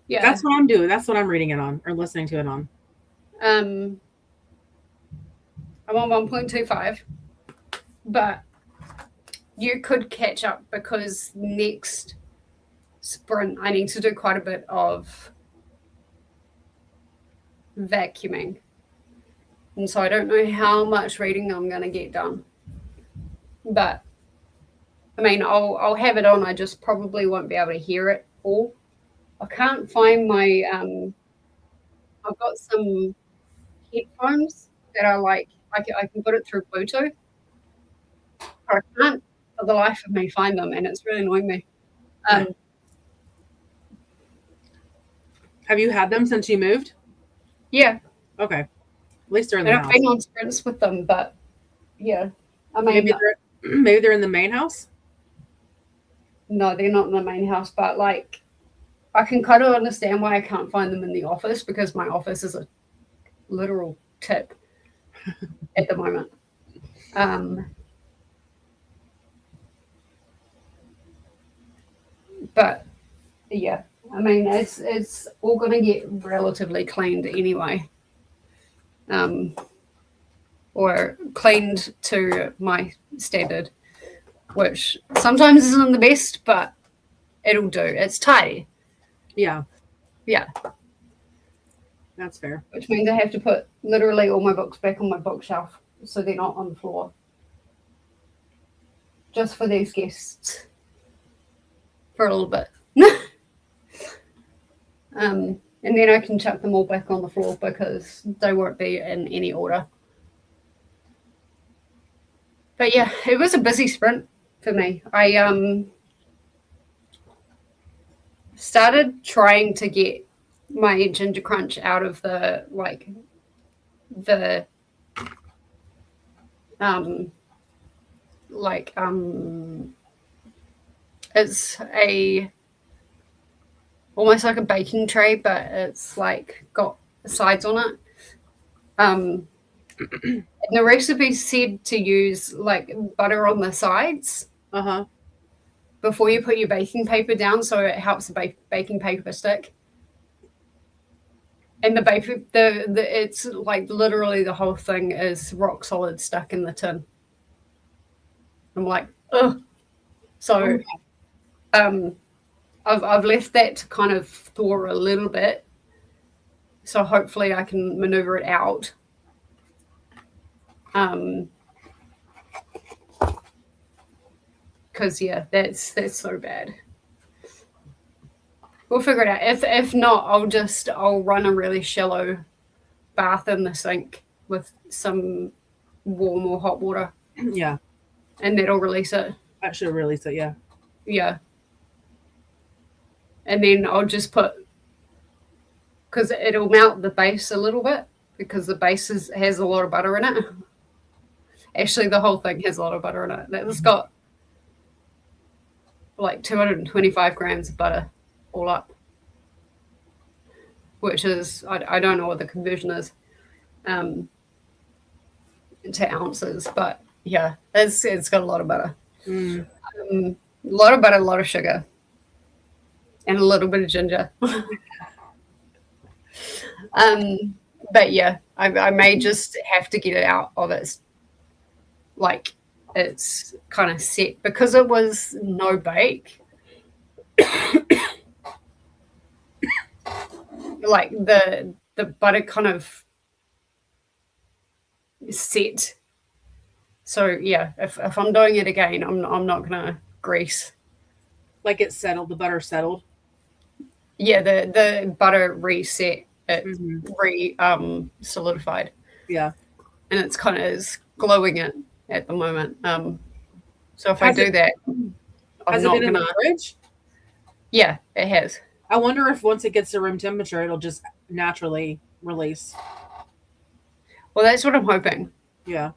Yeah, that's what I'm doing. That's what I'm reading it on or listening to it on. I'm on 1.25, but you could catch up because next sprint I need to do quite a bit of vacuuming, and so I don't know how much reading I'm going to get done. But I mean, I'll have it on. I just probably won't be able to hear it all. I can't find my. I've got some headphones that are like I can put it through Bluetooth, but I can't for the life of me find them, and it's really annoying me. Have you had them since you moved? Yeah. Okay. At least they're in the house. I've been on sprints with them, but yeah. I mean, maybe they're in the main house. No, they're not in the main house, but like I can kind of understand why I can't find them in the office because my office is a literal tip at the moment. But yeah, I mean, it's all going to get relatively cleaned anyway, or cleaned to my standard, which sometimes isn't the best, but it'll do. It's tidy. Yeah. Yeah. That's fair. Which means I have to put literally all my books back on my bookshelf so they're not on the floor. Just for these guests. For a little bit. And then I can chuck them all back on the floor because they won't be in any order. But yeah, it was a busy sprint for me. I started trying to get my ginger crunch out of the it's almost like a baking tray, but it's like got sides on it. And the recipe said to use like butter on the sides before you put your baking paper down, so it helps the baking paper stick. And it's like literally the whole thing is rock solid stuck in the tin. I'm like, ugh. So I've left that to kind of thaw a little bit. So hopefully I can maneuver it out. Because yeah, that's so bad. We'll figure it out. If not, I'll run a really shallow bath in the sink with some warm or hot water. Yeah. And that'll release it. That should release it, yeah. Yeah. And then I'll just put, because it'll melt the base a little bit, because the base has a lot of butter in it. Actually, the whole thing has a lot of butter in it. It's got like 225 grams of butter all up, which is, I don't know what the conversion is to ounces, but yeah, it's got a lot of butter. A lot of butter, a lot of sugar, and a little bit of ginger. But yeah, I may just have to get it out of its, like, it's kind of set, because it was no bake. Like the butter kind of set. So yeah, if I'm doing it again, I'm not gonna grease. Like it's settled, the butter settled. Yeah, the butter reset, it solidified. Yeah. And it's kind of is glowing it at the moment. So if I do that, I'm has not it been in gonna. the fridge? Yeah, it has. I wonder if once it gets to room temperature, it'll just naturally release. Well, that's what I'm hoping. Yeah.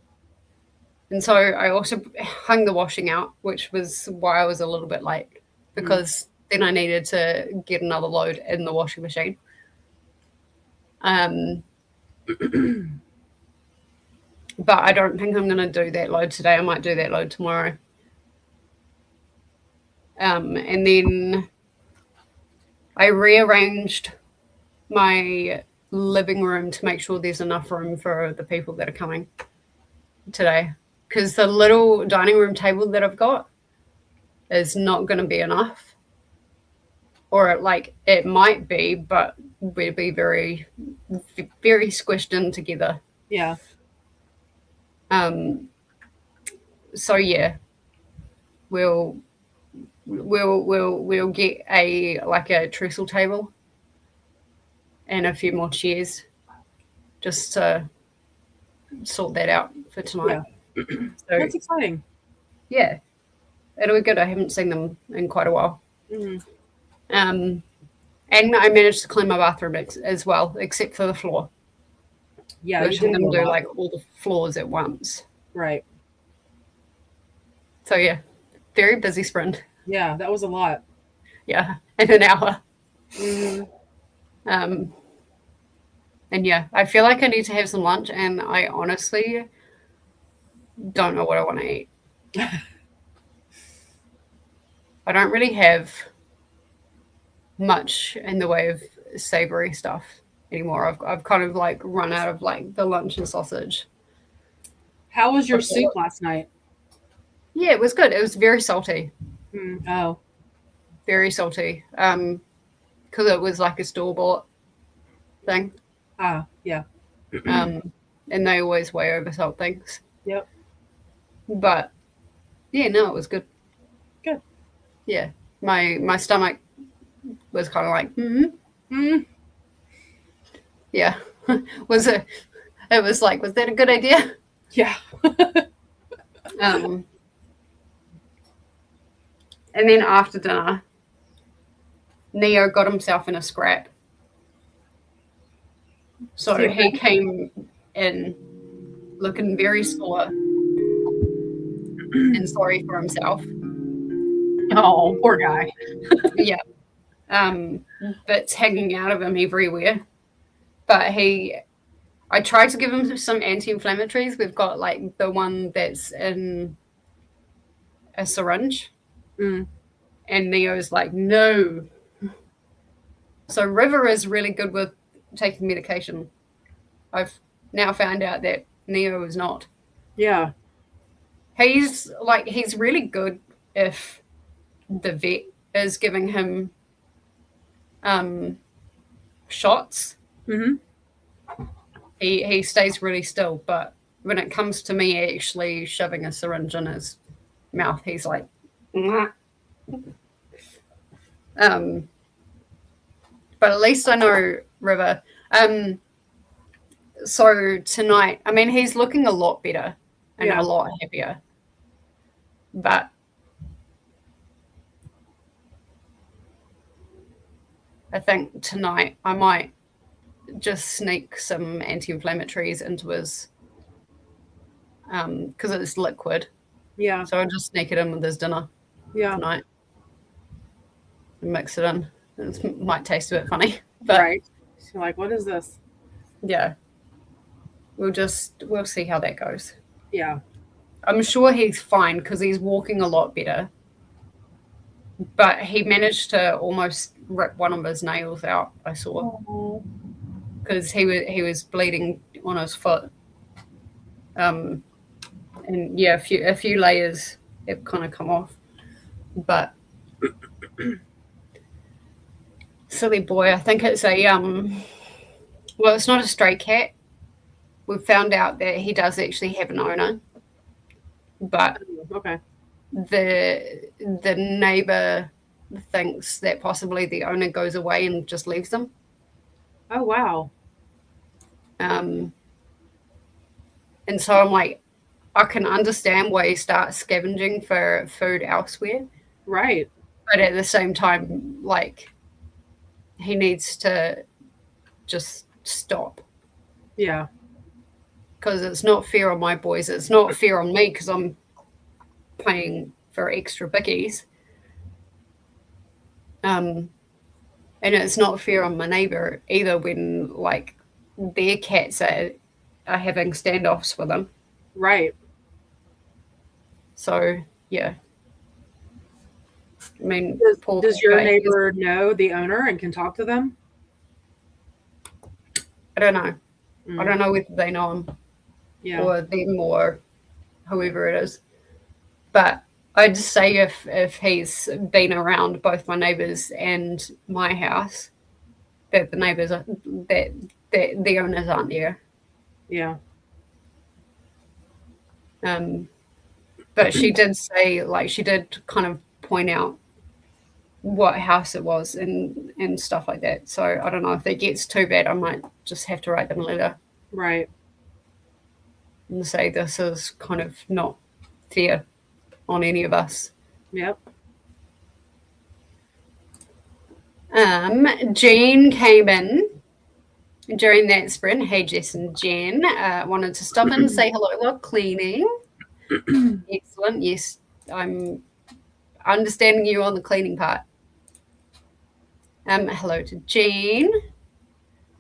And so I also hung the washing out, which was why I was a little bit late, because then I needed to get another load in the washing machine. But I don't think I'm going to do that load today. I might do that load tomorrow. And then I rearranged my living room to make sure there's enough room for the people that are coming today, because the little dining room table that I've got is not going to be enough, or like it might be, but we'd be very, very squished in together. Yeah. So yeah, we'll get a trestle table and a few more chairs just to sort that out for tonight. Yeah. So, that's exciting. Yeah, it'll be good. I haven't seen them in quite a while. And I managed to clean my bathroom as well, except for the floor. Yeah, I shouldn't do like all the floors at once. Right. So yeah, very busy sprint. Yeah, that was a lot. Yeah, in an hour. And yeah, I feel like I need to have some lunch, and I honestly don't know what I want to eat. I don't really have much in the way of savory stuff anymore. I've kind of like run out of like the lunch and sausage. How was your soup last night? Yeah, it was good. It was very salty. Oh, very salty. Because it was like a store-bought thing. Yeah. And they always way over salt things. Yep. But yeah, no, it was good. Good. Yeah, my stomach was kind of like, yeah. It was like, was that a good idea? Yeah. And then after dinner, Neo got himself in a scrap So he came in looking very sore and sorry for himself. Oh, poor guy. Yeah. Bits hanging out of him everywhere. But I tried to give him some anti-inflammatories. We've got like the one that's in a syringe. Mm. And Neo's like, no. So River is really good with taking medication. I've now found out that Neo is not. Yeah. He's really good if the vet is giving him shots. Mm-hmm. He stays really still, but when it comes to me actually shoving a syringe in his mouth, he's like, nah. But at least I know River. So tonight, I mean, he's looking a lot better and a lot happier. But I think tonight I might just sneak some anti-inflammatories into his, because it's liquid. Yeah. So I'll just sneak it in with his dinner tonight and mix it in. It might taste a bit funny. But right. You're like, what is this? Yeah. We'll see how that goes. Yeah. I'm sure he's fine because he's walking a lot better. But he managed to almost rip one of his nails out, I saw. Because he was bleeding on his foot. And yeah, a few layers have kind of come off. But silly boy, I think it's a well, it's not a stray cat. We've found out that he does actually have an owner. But okay. The neighbor thinks that possibly the owner goes away and just leaves them. Oh wow. And so I'm like, I can understand why you start scavenging for food elsewhere. Right. But at the same time, like, he needs to just stop. Yeah. Because it's not fair on my boys. It's not fair on me because I'm paying for extra bickies. And it's not fair on my neighbor either when, like, their cats are having standoffs with them. Right. So, yeah. I mean, does your neighbor know the owner and can talk to them? I don't know. I don't know whether they know him or them or whoever it is. But I'd say if he's been around both my neighbors and my house, that the neighbors are, that the owners aren't there. Yeah. But she did say, like, she did kind of point out what house it was and stuff like that. So I don't know if it gets too bad, I might just have to write them a letter. Right. And say this is kind of not fair on any of us. Yep. Jean came in during that sprint. Hey, Jess and Jen. Wanted to stop and say hello while cleaning. Excellent. Yes, I'm understanding you on the cleaning part. Hello to Jean.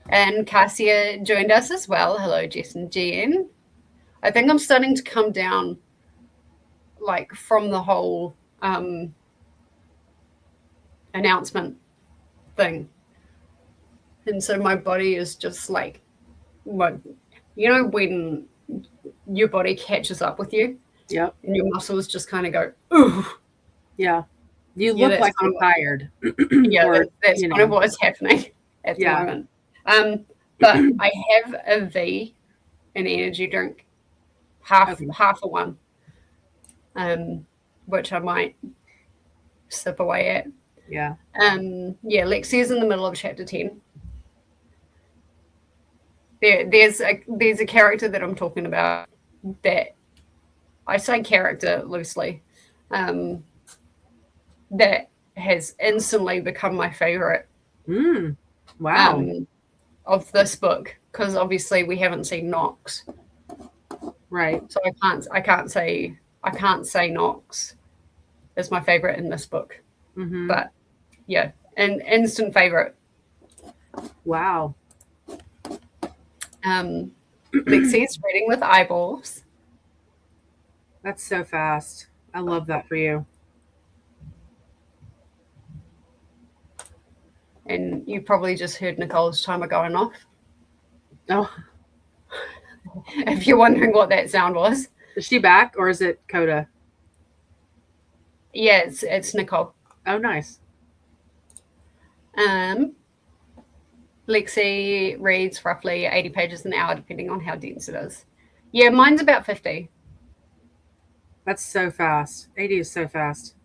And Cassia joined us as well. Hello, Jess and Jen. I think I'm starting to come down, like, from the whole announcement thing. And so my body is just like, what, you know, when your body catches up with you? Yep. And your muscles just kind of go, ooh. Yeah. You look like I'm tired. Yeah, that's kind of what's happening at the moment. But I have a V, an energy drink, half of one, which I might sip away at. Yeah. Lexia's in the middle of chapter 10. There's a character that I'm talking about that I say character loosely, that has instantly become my favorite. Wow. Of this book, because obviously we haven't seen Knox, Right. so I can't say Knox is my favorite in this book. Mm-hmm. But yeah, an instant favorite. Wow. Lexi's reading with eyeballs. That's so fast. I love that for you. And you probably just heard Nicole's timer going off. Oh, If you're wondering what that sound was. is she back or is it Coda? Yeah, it's Nicole. Oh, nice. Lexi reads roughly 80 pages an hour, depending on how dense it is. Yeah, mine's about 50. That's so fast. 80 is so fast.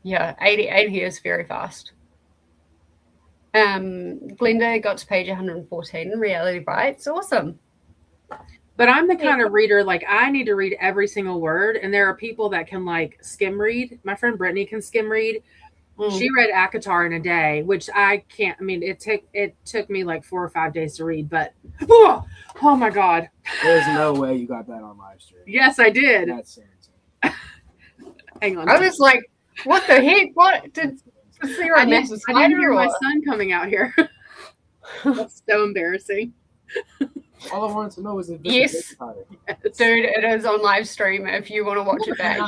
Yeah, 80 is very fast. Glenda got to page 114 in Reality Bites. Awesome. But I'm the kind of reader, like, I need to read every single word. And there are people that can, like, skim read. My friend Brittany can skim read. She read ACOTAR in a day, which I can't. I mean, it took me like 4 or 5 days to read, but oh my God. There's no way you got that on live stream. Yes, I did. That's insane. Hang on. I was like, what the heck? What did there a massive I didn't hear spider? my son coming out here. That's so embarrassing. All I wanted to know was if this Yes. was spider. Yes. Dude, it is on live stream if you want to watch it back.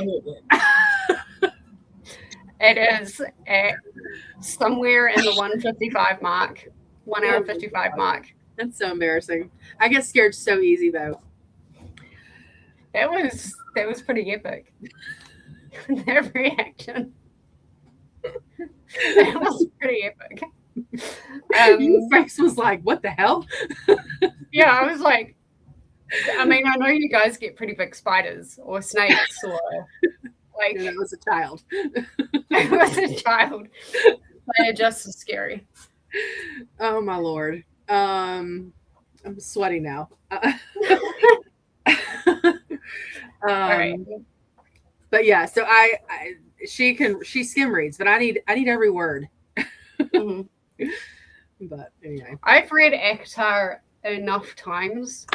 It is at somewhere in the 155 mark, 1 hour 55 mark. That's so embarrassing. I get scared so easy though. That was pretty epic. That reaction. That was pretty epic. Your face was like, what the hell? Yeah, I was like, I mean, I know you guys get pretty big spiders or snakes or like. And it was a child. I was a child. They're just as scary. Oh my Lord. I'm sweating now. All right. But yeah, so she skim reads, but I need every word. Mhm. But anyway, I've read ACOTAR enough times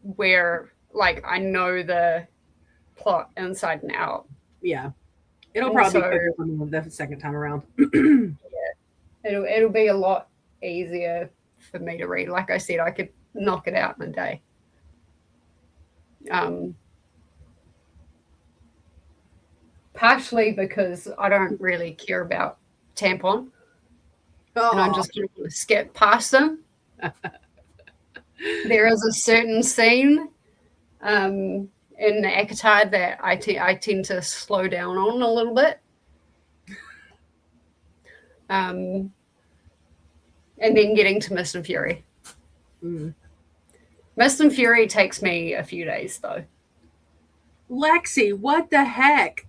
where like I know the plot inside and out. yeah, it'll And probably so- be quicker for me the second time around. It'll be a lot easier for me to read. Like I said, I could knock it out in a day. Partially because I don't really care about tampon, and I'm just going to skip past them. There is a certain scene in ACOTAR that I tend to slow down on a little bit. And then getting to Mist and Fury. Mist and Fury takes me a few days, though. Lexi, what the heck?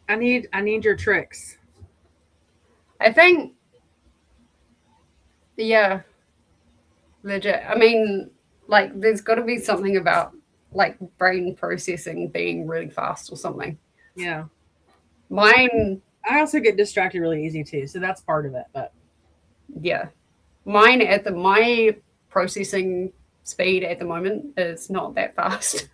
I need your tricks. I think, yeah, legit. I mean, like, there's got to be something about, like, brain processing being really fast or something. Yeah. Mine, I also get distracted really easy too, so that's part of it. But yeah. Mine my processing speed at the moment is not that fast.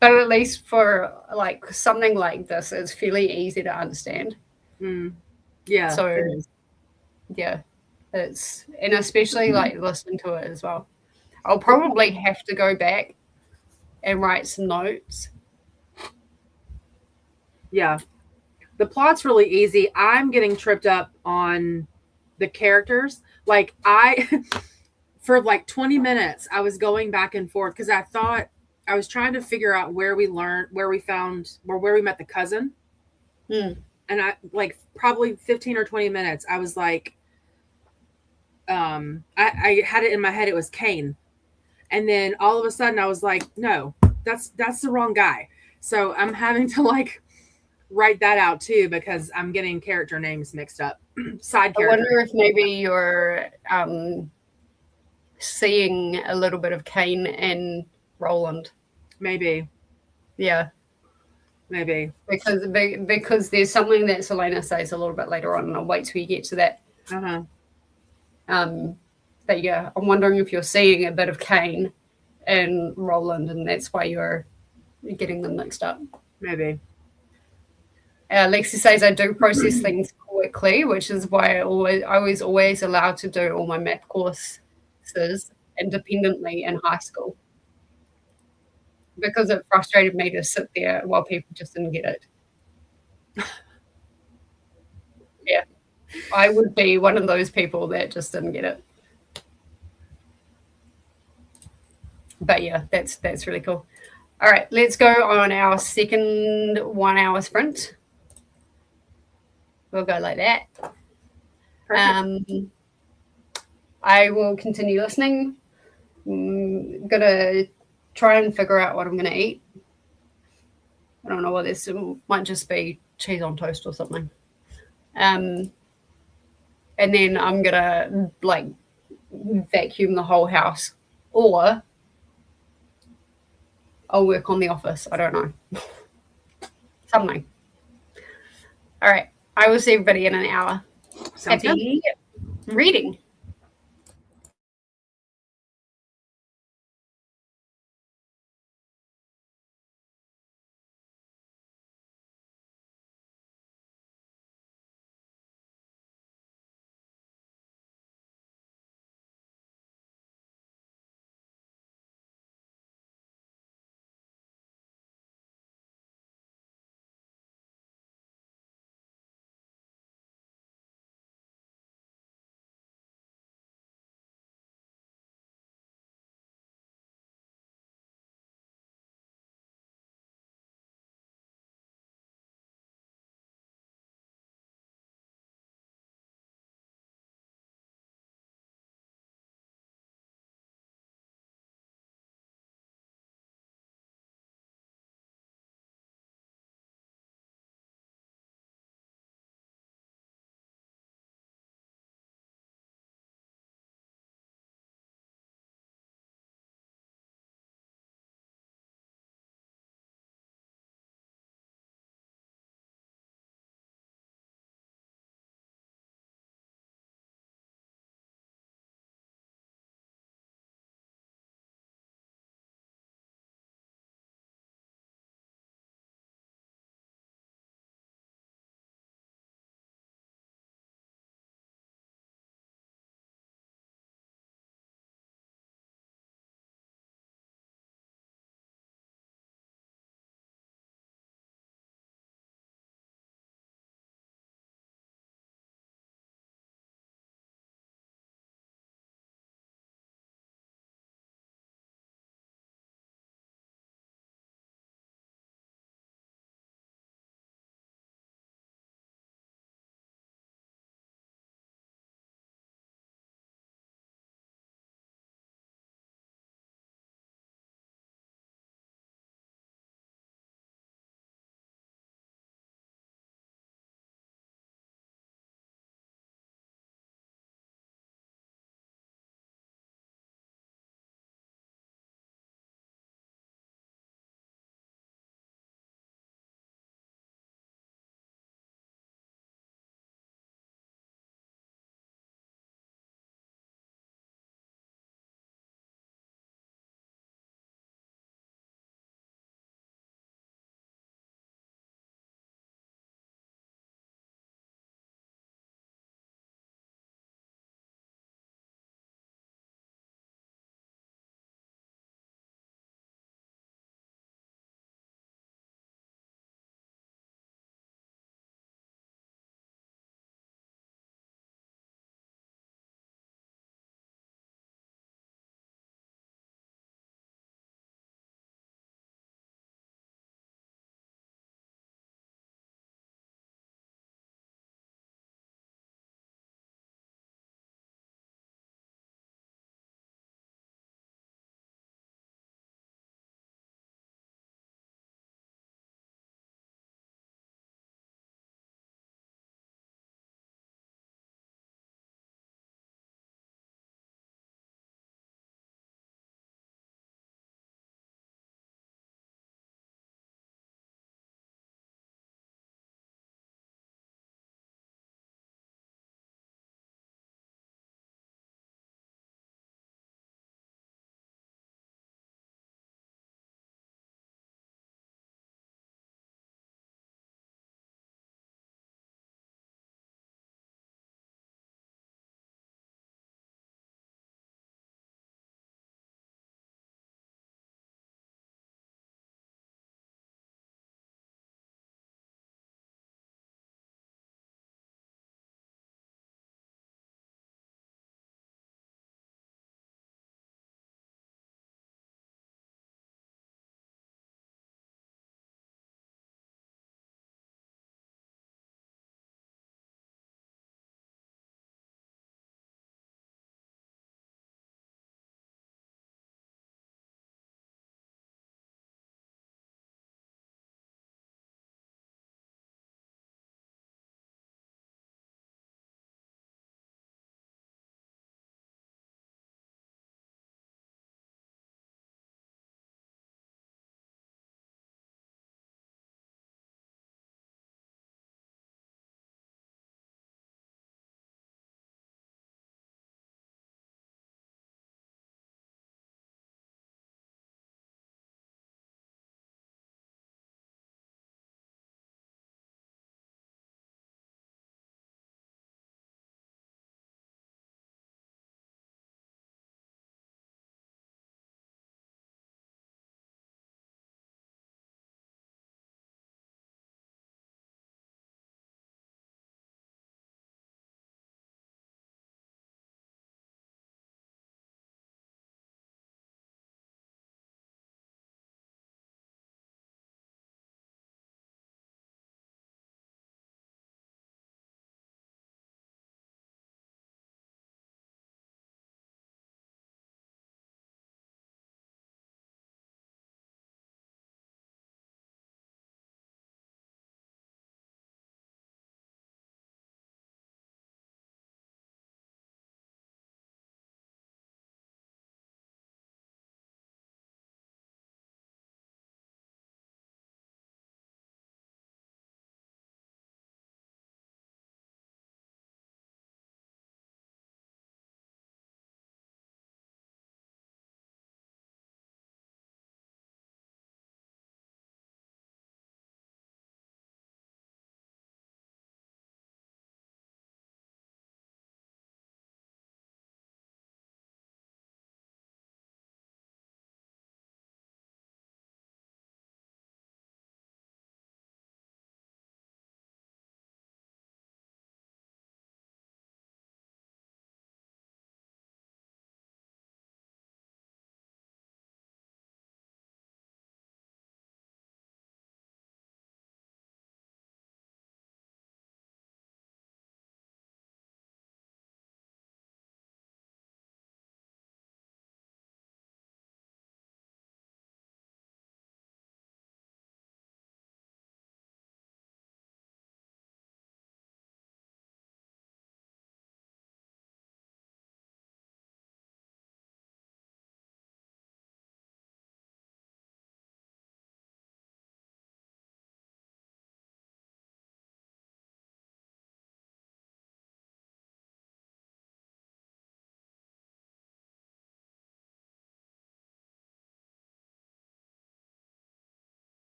But at least for like something like this, it's fairly easy to understand. yeah. So it is. yeah, and especially like listening to it as well. I'll probably have to go back and write some notes. Yeah. The plot's really easy. I'm getting tripped up on the characters. Like for like 20 minutes, I was going back and forth because I thought I was trying to figure out where we met the cousin. And I like probably 15 or 20 minutes. I was like, I had it in my head. It was Kane. And then all of a sudden I was like, no, that's the wrong guy. So I'm having to like write that out too, because I'm getting character names mixed up. Side character. I wonder if maybe you're seeing a little bit of Kane and Roland. Maybe. Yeah. Maybe. Because there's something that Selena says a little bit later on, and I'll wait till you get to that. But yeah, I'm wondering if you're seeing a bit of Kane and Roland, and that's why you're getting them mixed up. Maybe. Lexi says I do process things quickly, which is why I was always allowed to do all my math courses independently in high school, because it frustrated me to sit there while people just didn't get it. Yeah, I would be one of those people that just didn't get it. But yeah, that's really cool. All right, let's go on our second 1 hour sprint. We'll go like that. I will continue listening. I'm gonna try and figure out what I'm gonna eat. I don't know what this might just be cheese on toast or something. And then I'm gonna like vacuum the whole house, or I'll work on the office. I don't know. Something. All right. I will see everybody in an hour. Sounds Happy reading.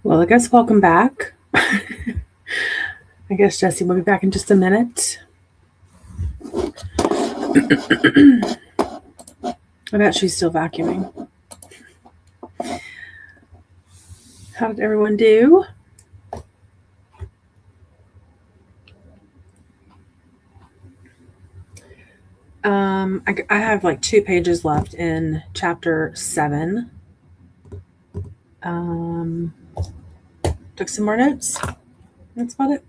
Well, I guess welcome back. I guess Jessie will be back in just a minute. I bet she's still vacuuming. How did everyone do? I have like 2 pages left in chapter 7. Took some more notes. That's about it.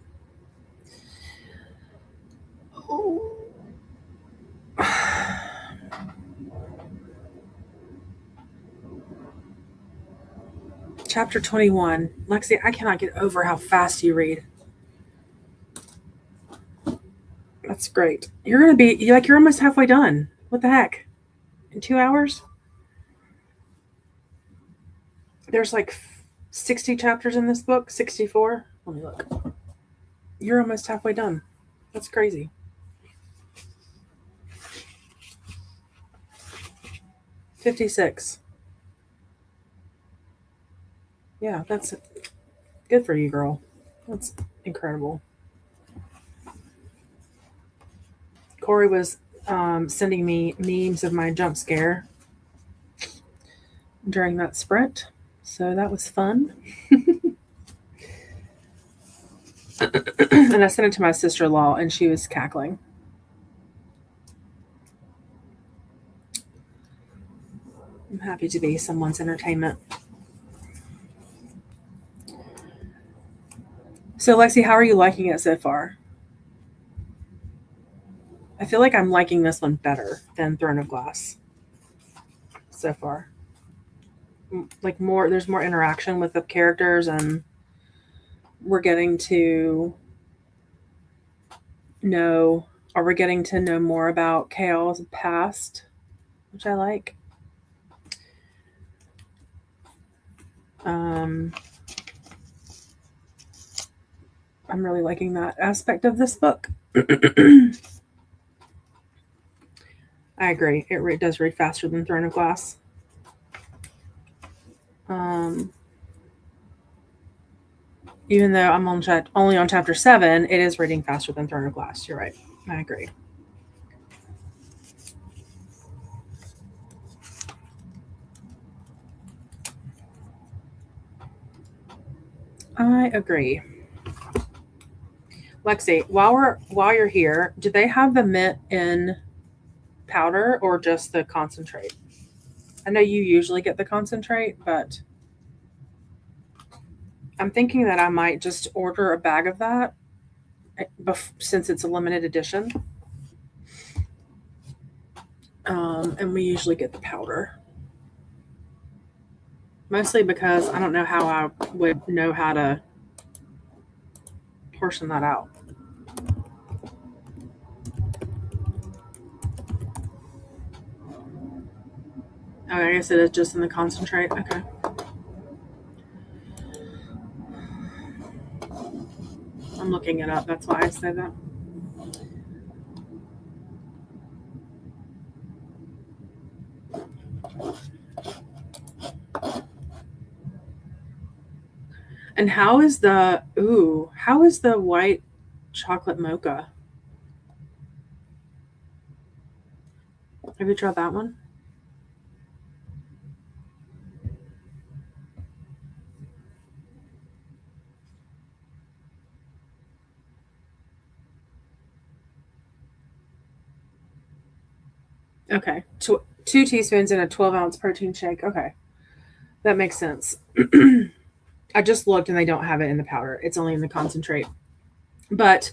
Chapter 21. Lexi, I cannot get over how fast you read. That's great. You're almost halfway done. What the heck? In 2 hours? There's like 60 chapters in this book. 64. Let me look. You're almost halfway done. That's crazy. $56. Yeah, that's good for you, girl. That's incredible. Corey was sending me memes of my jump scare during that sprint, so that was fun. And I sent it to my sister-in-law, and she was cackling. I'm happy to be someone's entertainment. So, Lexi, how are you liking it so far? I feel like I'm liking this one better than Throne of Glass so far. Like there's more interaction with the characters, and we're getting to know more about Chaos' past, which I like. I'm really liking that aspect of this book. I agree. It does read faster than Throne of Glass. Even though I'm only on chapter 7, it is reading faster than Throne of Glass. You're right. I agree. I agree. Lexi, while you're here, do they have the mint in powder or just the concentrate? I know you usually get the concentrate, but I'm thinking that I might just order a bag of that since it's a limited edition. And we usually get the powder. Mostly because I don't know how I would know how to portion that out. Oh, I guess it is just in the concentrate. Okay. I'm looking it up. That's why I say that. And how is the white chocolate mocha? Have you tried that one? Okay. 2 teaspoons in a 12-ounce protein shake. Okay. That makes sense. I just looked and they don't have it in the powder. It's only in the concentrate. But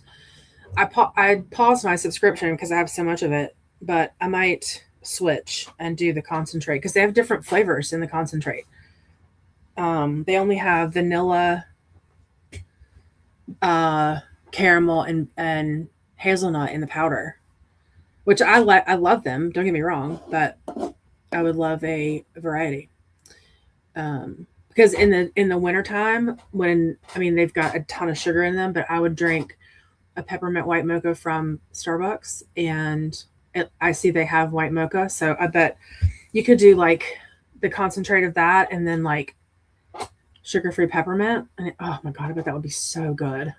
I paused my subscription because I have so much of it. But I might switch and do the concentrate because they have different flavors in the concentrate. They only have vanilla, caramel, and hazelnut in the powder, which I like. I love them. Don't get me wrong, but I would love a variety. Because in the wintertime, they've got a ton of sugar in them, but I would drink a peppermint white mocha from Starbucks, and I see they have white mocha, so I bet You could do like the concentrate of that and then like sugar-free peppermint. And oh my God, I bet that would be so good.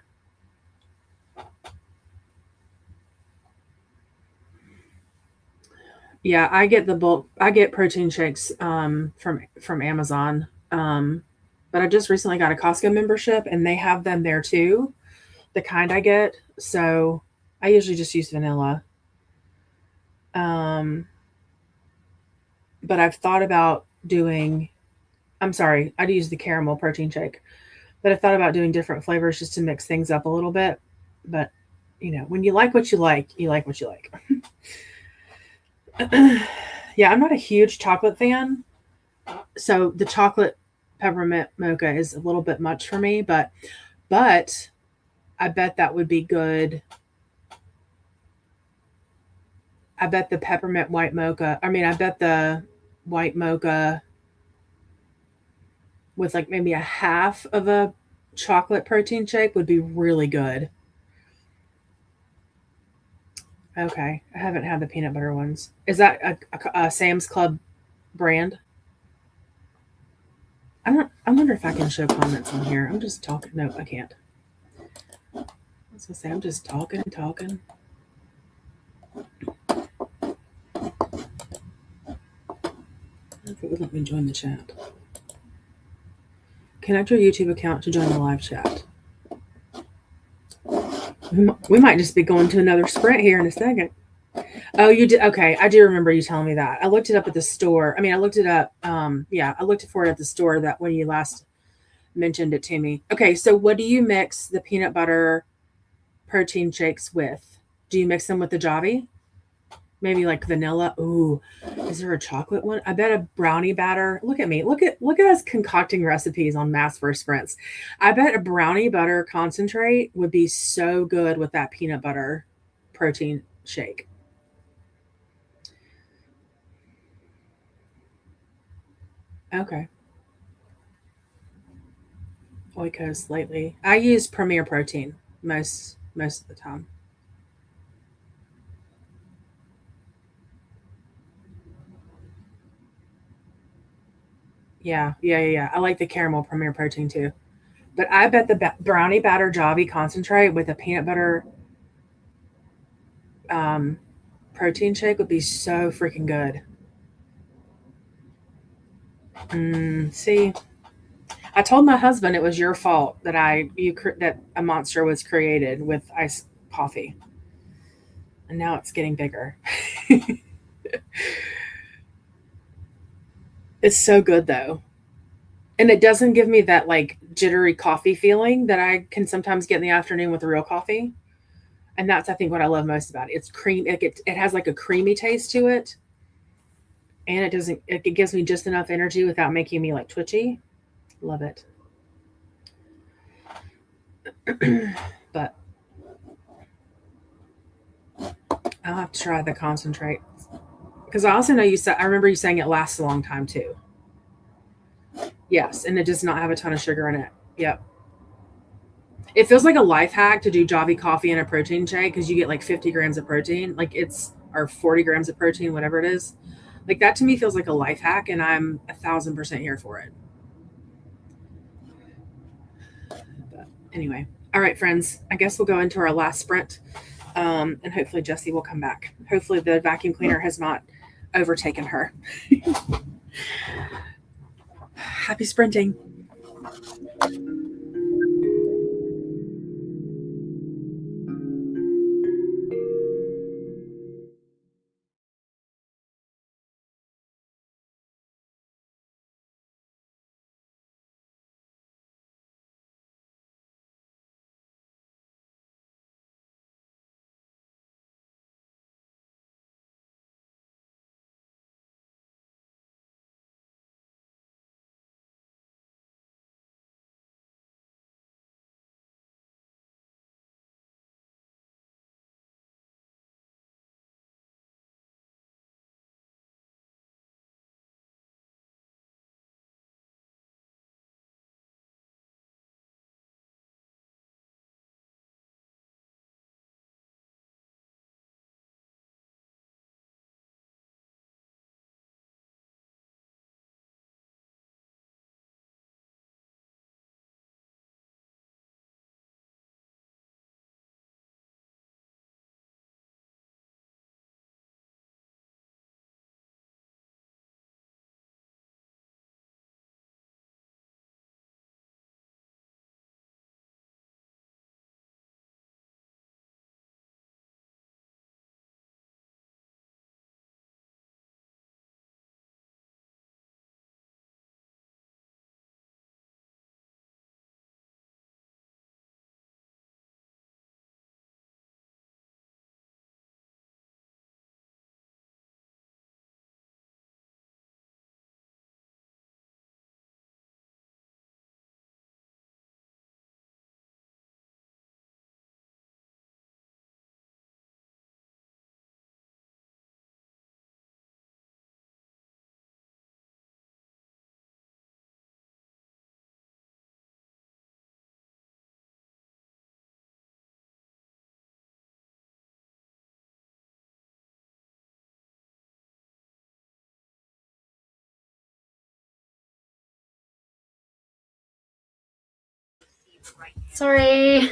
Yeah, I get the bulk. I get protein shakes from Amazon. But I just recently got a Costco membership and they have them there too, the kind I get. So I usually just use vanilla. But I've thought about doing, I'm sorry, I'd use the caramel protein shake. But I thought about doing different flavors just to mix things up a little bit. But, you know, when you like what you like, you like what you like. Yeah, I'm not a huge chocolate fan. So the chocolate peppermint mocha is a little bit much for me, but I bet that would be good. I bet the peppermint white mocha, I bet the white mocha with like maybe a half of a chocolate protein shake would be really good. Okay, I haven't had the peanut butter ones. Is that a Sam's Club brand? I wonder if I can show comments on here. I'm just talking. No, I can't. I was gonna say I'm just talking and talking. If it would let me join the chat. Connect your YouTube account to join the live chat. We might just be going to another sprint here in a second. Oh, you did? Okay, I do remember you telling me that. I looked it up at the store. I looked it up. Yeah, I looked for it at the store that when you last mentioned it to me. Okay, so what do you mix the peanut butter protein shakes with? Do you mix them with the Javi? Maybe like vanilla. Ooh, is there a chocolate one? I bet a brownie batter. Look at me. Look at us concocting recipes on MaasVerse Sprints. I bet a brownie butter concentrate would be so good with that peanut butter protein shake. Okay. Oikos lately. I use Premier Protein most of the time. Yeah. I like the caramel Premier Protein too. But I bet the brownie batter Javi concentrate with a peanut butter protein shake would be so freaking good. See, I told my husband it was your fault that that a monster was created with iced coffee, and now it's getting bigger. It's so good though. And it doesn't give me that like jittery coffee feeling that I can sometimes get in the afternoon with real coffee. And that's, I think, what I love most about it. It's cream. It has like a creamy taste to it. And it gives me just enough energy without making me like twitchy. Love it. But I'll have to try the concentrate. Because I also know I remember you saying it lasts a long time too. Yes, and it does not have a ton of sugar in it. Yep. It feels like a life hack to do Javi coffee in a protein shake because you get like 50 grams of protein, or 40 grams of protein, whatever it is. Like that to me feels like a life hack, and I'm 1,000% here for it. But anyway, all right, friends. I guess we'll go into our last sprint, and hopefully Jessie will come back. Hopefully the vacuum cleaner has not overtaken her. Happy sprinting. Sorry.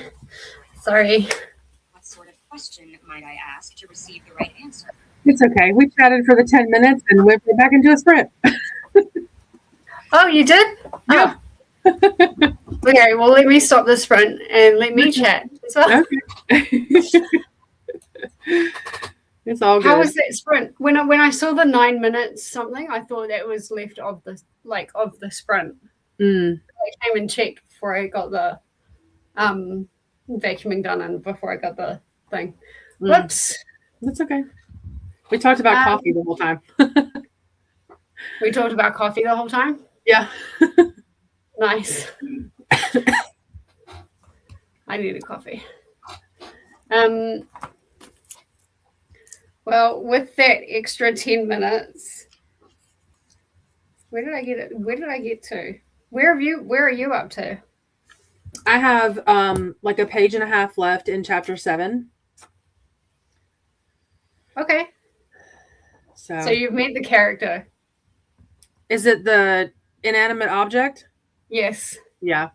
What sort of question might I ask to receive the right answer? It's okay. We chatted for the 10 minutes and went right back into a sprint. Oh, you did? Yeah. Oh. Okay, well, let me stop the sprint and let me chat as well. Okay. It's all good. How was that sprint? When I saw the 9 minutes something, I thought that was left of the sprint. Mm. I came and checked before I got the vacuuming done and before I got the thing. Whoops. That's okay. We talked about coffee the whole time. We talked about coffee the whole time? Yeah. Nice. I need a coffee. Well, with that extra 10 minutes, where did I get it? Where did I get to? Where are you up to? I have like a page and a half left in chapter 7. Okay. So you've met the character. Is it the inanimate object? Yes. Yeah.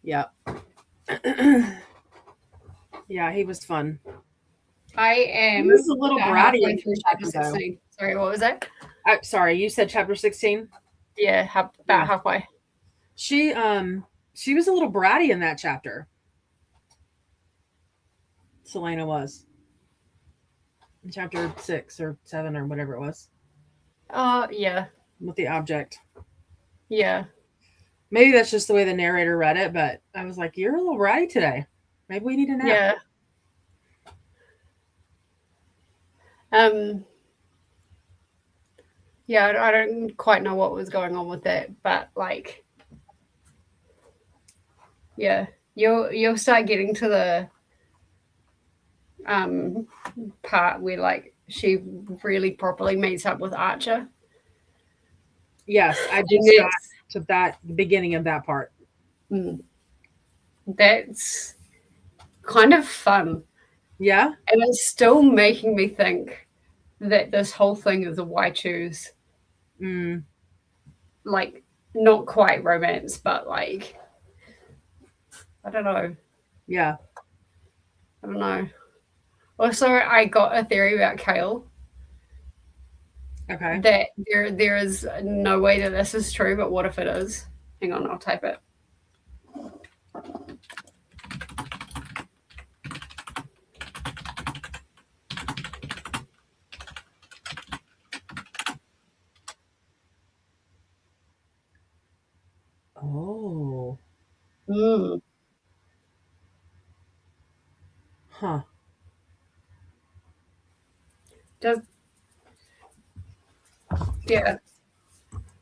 Yeah. Yeah, he was fun. I am. He was a little bratty in chapter 16. Sorry, what was that? Sorry, you said chapter 16? Yeah, about halfway. She was a little bratty in that chapter. Selena was. In chapter 6 or 7 or whatever it was. Yeah. With the object. Yeah. Maybe that's just the way the narrator read it, but I was like, you're a little bratty today. Maybe we need a nap. Yeah. Yeah, I don't quite know what was going on with that, but like, yeah, you'll start getting to the part where like she really properly meets up with Archer. Yes, I just got to the beginning of that part. That's kind of fun. Yeah. And it's still making me think that this whole thing is a why choose. Like, not quite romance, but like, I don't know. Yeah. I don't know. Also, I got a theory about Kale. Okay. That there is no way that this is true, but what if it is? Hang on, I'll type it. Oh. Huh. Yeah.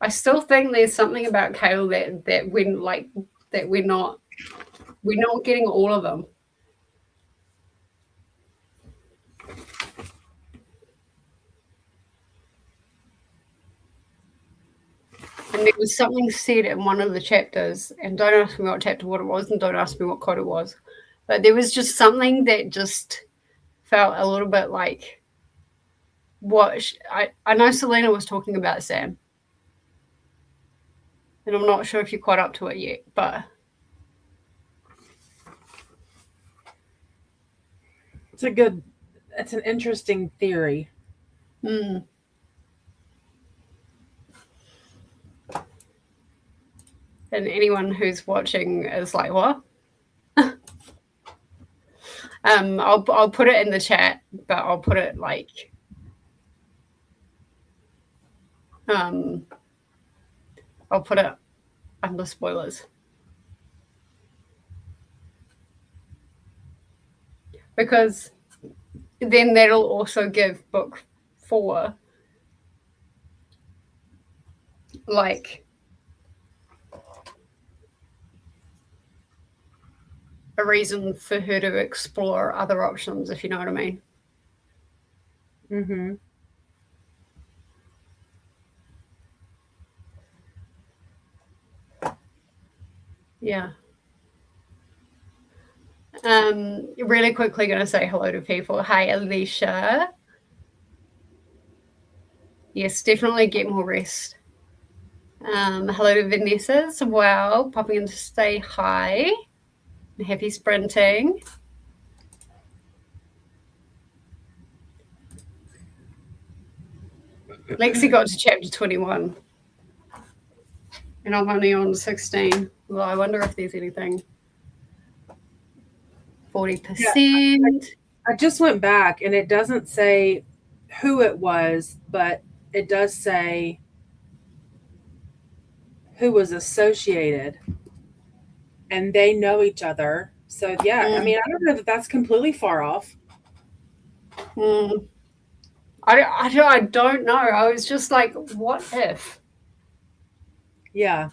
I still think there's something about Kale that when like that we're not getting all of them. And there was something said in one of the chapters, and don't ask me what chapter what it was, and don't ask me what quote it was, but there was just something that just felt a little bit like I know Selena was talking about Sam, and I'm not sure if you're quite up to it yet, but it's an interesting theory. And anyone who's watching is like, what? I'll put it in the chat, but I'll put it like I'll put it under spoilers. Because then that'll also give book 4 like a reason for her to explore other options, if you know what I mean. Yeah. Really quickly going to say hello to people. Hi, Alicia. Yes, definitely get more rest. Hello to Vanessa as well, popping in to say hi. Happy sprinting. Lexi got to chapter 21. And I'm only on 16. Well, I wonder if there's anything. 40%. Yeah, I just went back and it doesn't say who it was, but it does say who was associated. And they know each other. So, yeah, I mean, I don't know that that's completely far off. I don't know. I was just like, what if? Yeah.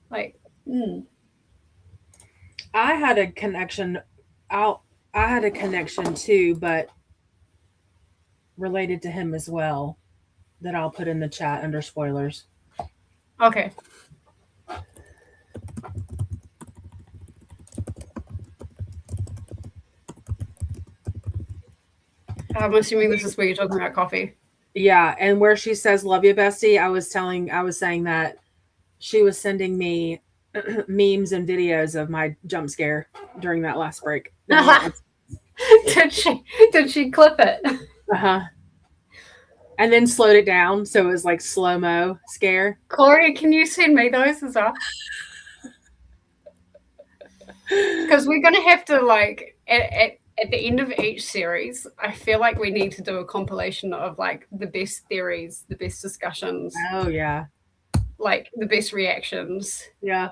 Like, I had a connection. I had a connection too, but related to him as well, that I'll put in the chat under spoilers. Okay. I'm assuming this is where you're talking about coffee. Yeah, and where she says "Love you, bestie," I was saying that she was sending me memes and videos of my jump scare during that last break. Did she clip it? Uh-huh. And then slowed it down so it was like slow-mo scare. Corey, can you send me those as well? Because we're gonna have to, like, at the end of each series, I feel like we need to do a compilation of like the best theories, the best discussions. Oh yeah. Like the best reactions. Yeah.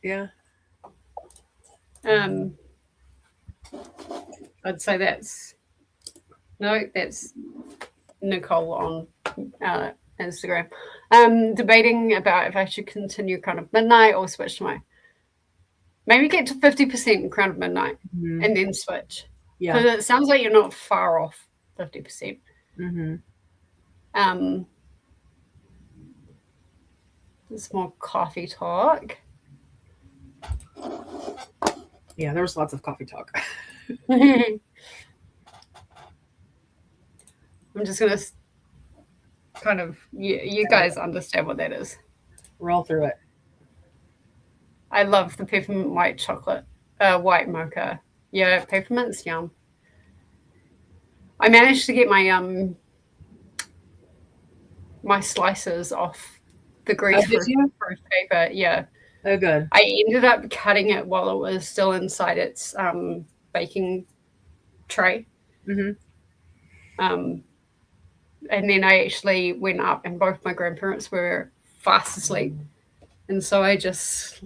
Yeah. I'd say that's Nicole on Instagram. Debating about if I should continue Crown of Midnight or switch to maybe get to 50% Crown of Midnight and then switch. Yeah. Because it sounds like you're not far off 50%. There's more coffee talk. Yeah, there was lots of coffee talk. I'm just gonna kind of you guys understand what that is. Roll through it. I love the peppermint white chocolate, white mocha. Yeah, peppermint's yum. I managed to get my my slices off the greaseproof paper. Yeah. Oh, good. I ended up cutting it while it was still inside its baking tray. And then I actually went up and both my grandparents were fast asleep. And so I just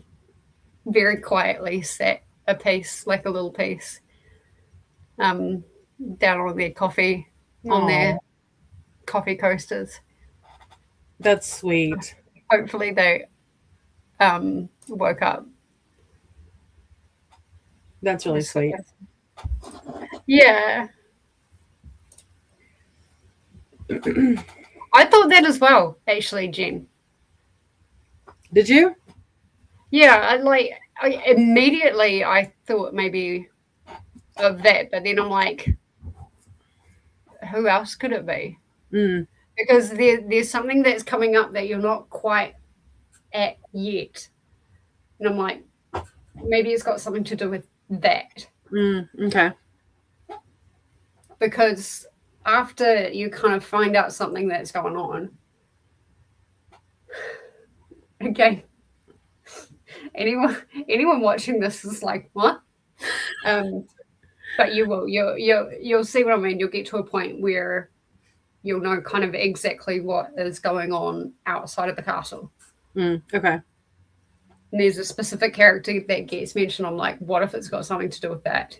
very quietly set a piece, like a little piece, down on their coffee, on their coffee coasters. That's sweet. Hopefully they woke up. That's really sweet. Yeah. I thought that as well, actually, Jen. Did you? Yeah, immediately I thought maybe of that, but then I'm like, who else could it be? Because there's something that's coming up that you're not quite at yet. And I'm like, maybe it's got something to do with that. Okay. Because after you kind of find out something that's going on, again, anyone watching this is like, what? But you'll see what I mean. You'll get to a point where you'll know kind of exactly what is going on outside of the castle. Okay. And there's a specific character that gets mentioned. I'm like, what if it's got something to do with that?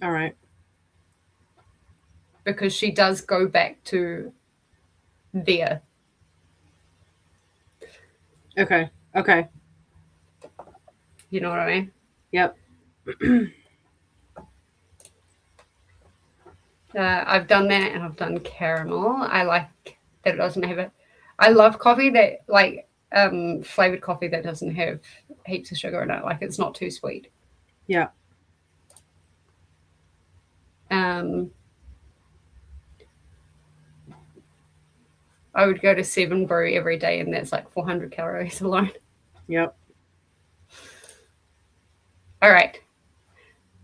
All right. Because she does go back to there. Okay. Okay. You know what I mean? Yep. I've done that, and I've done caramel. I like that it doesn't have it. I love coffee that, like, flavored coffee that doesn't have heaps of sugar in it. Like, it's not too sweet. Yeah. I would go to 7 brew every day, and that's like 400 calories alone. Yep. All right.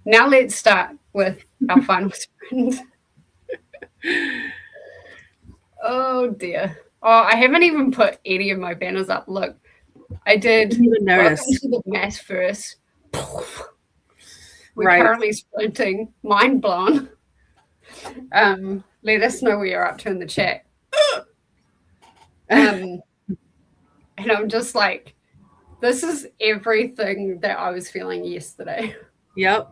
Now let's start with our final sprint. Oh dear. Oh, I haven't even put any of my banners up. Look, I did. Didn't even notice. Welcome to the MaasVerse. We're Right. currently sprinting. Mind blown. Let us know what you're up to in the chat. And I'm just like, this is everything that I was feeling yesterday. Yep.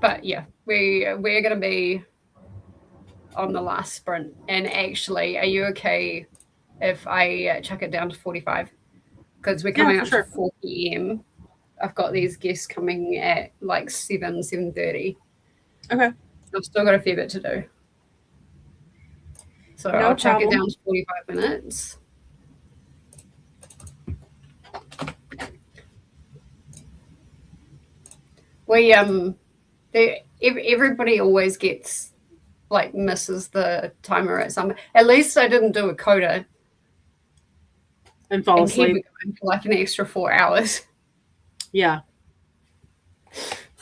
But yeah, we're gonna be on the last sprint. And actually, are you okay if I chuck it down to 45? Because we're coming up to 4 p.m. I've got these guests coming at like 7:30. Okay. I've still got a fair bit to do. So I'll chuck it down to 45 minutes. We everybody always gets like misses the timer at some. At least I didn't do a coda and fall and asleep keep it going for like an extra 4 hours. Yeah.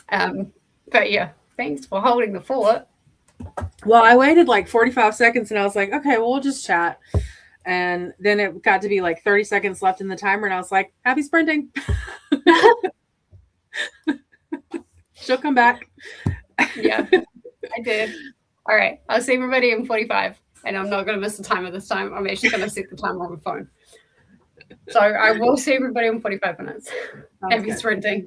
But yeah, thanks for holding the fort. Well, I waited like 45 seconds and I was like, okay, well, we'll just chat. And then it got to be like 30 seconds left in the timer. And I was like, happy sprinting. She'll come back. Yeah, I did. All right. I'll see everybody in 45. And I'm not going to miss the timer this time. I'm actually going to set the timer on my phone. So I will see everybody in 45 minutes. Happy sprinting.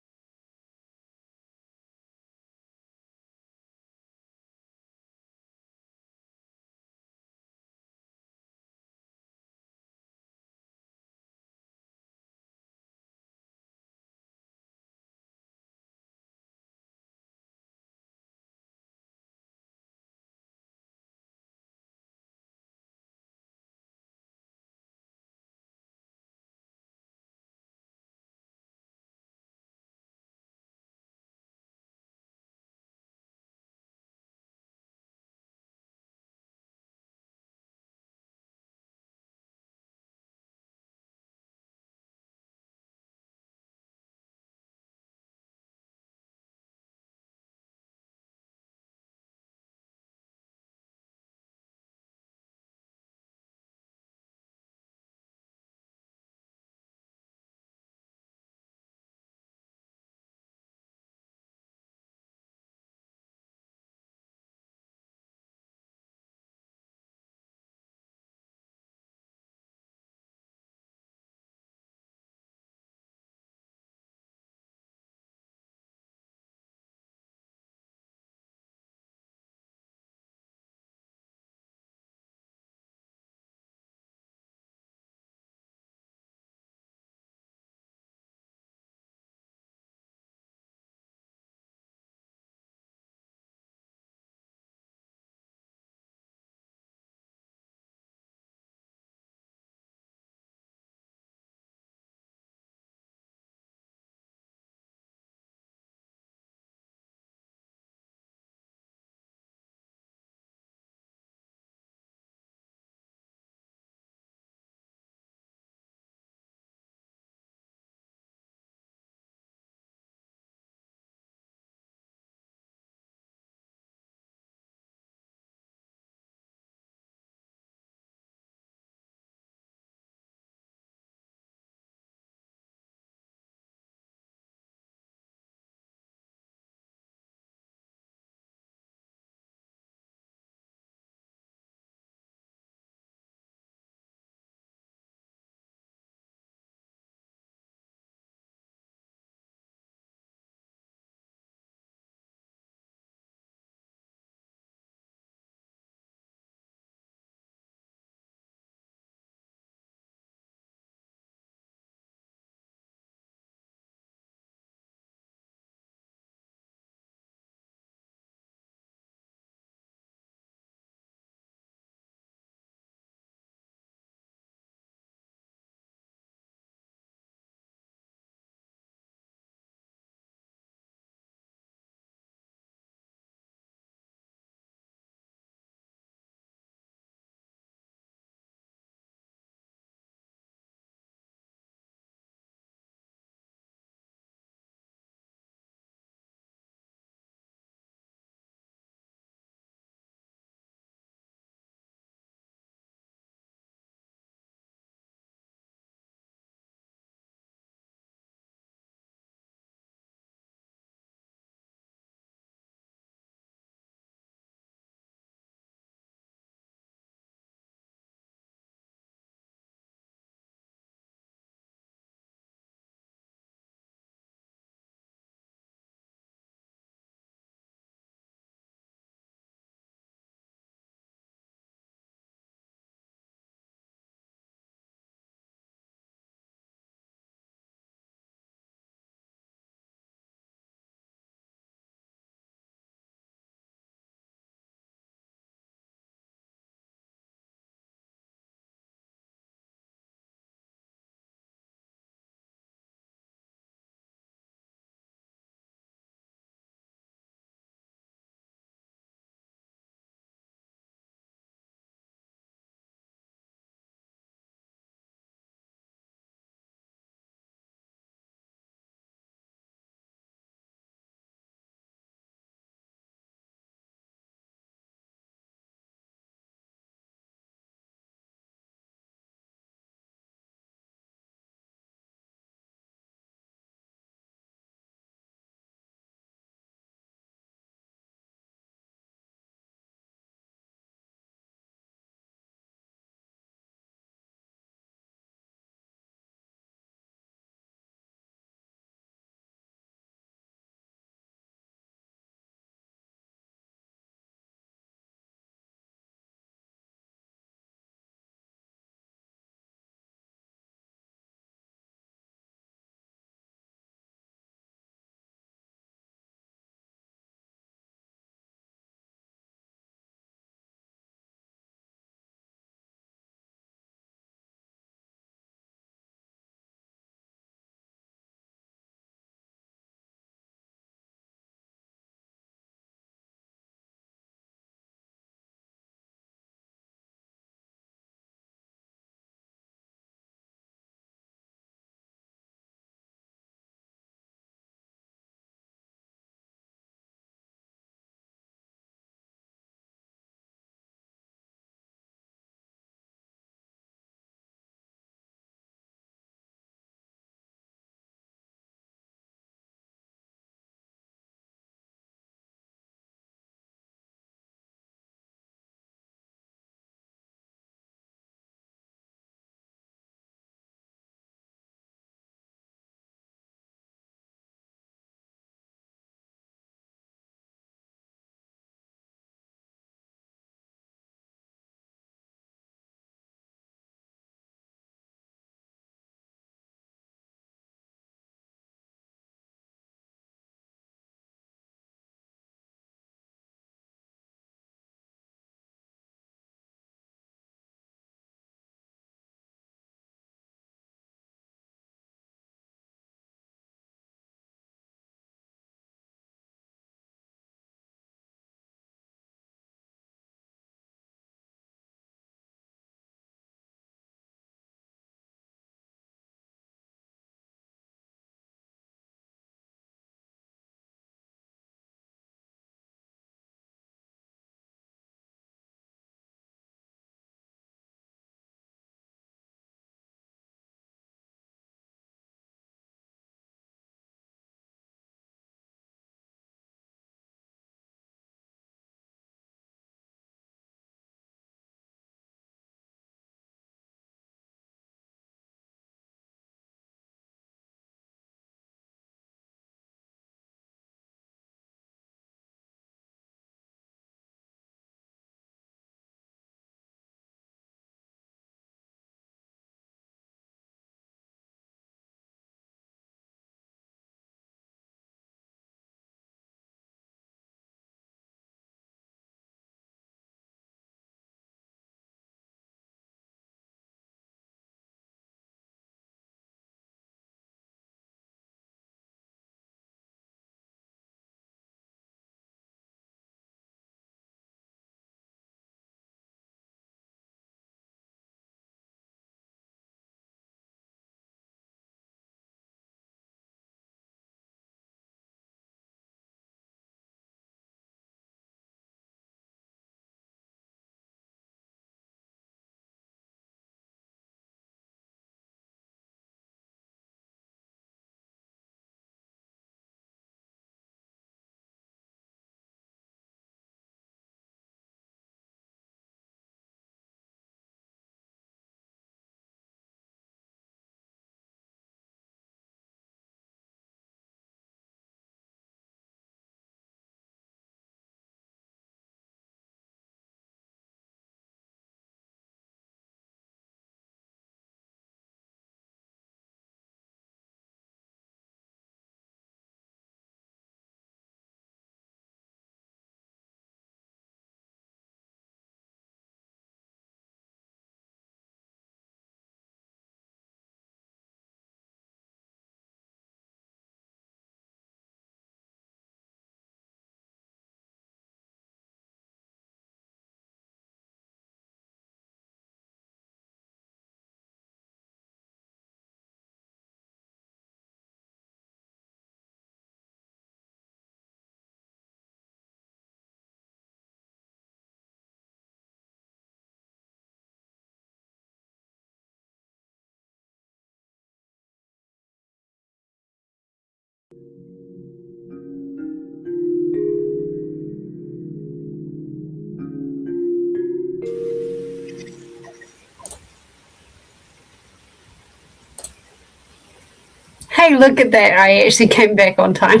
Hey, look at that. I actually came back on time.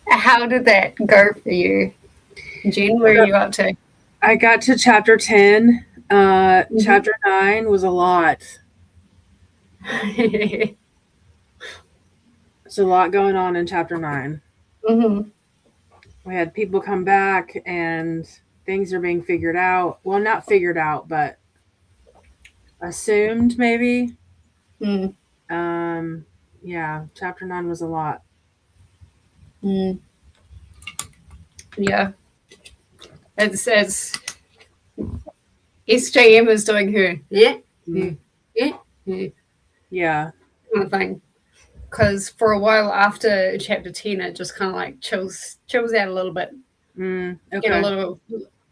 How did that go for you? Jen, where are you up to? I got to chapter 10. Chapter 9 was a lot. There's a lot going on in chapter 9. We had people come back and things are being figured out. Well, not figured out, but assumed maybe. Yeah, chapter 9 was a lot. Yeah. It's as SJM is doing her Yeah. kind of thing. Because for a while after chapter 10, it just kind of like chills out a little bit. Okay. Get a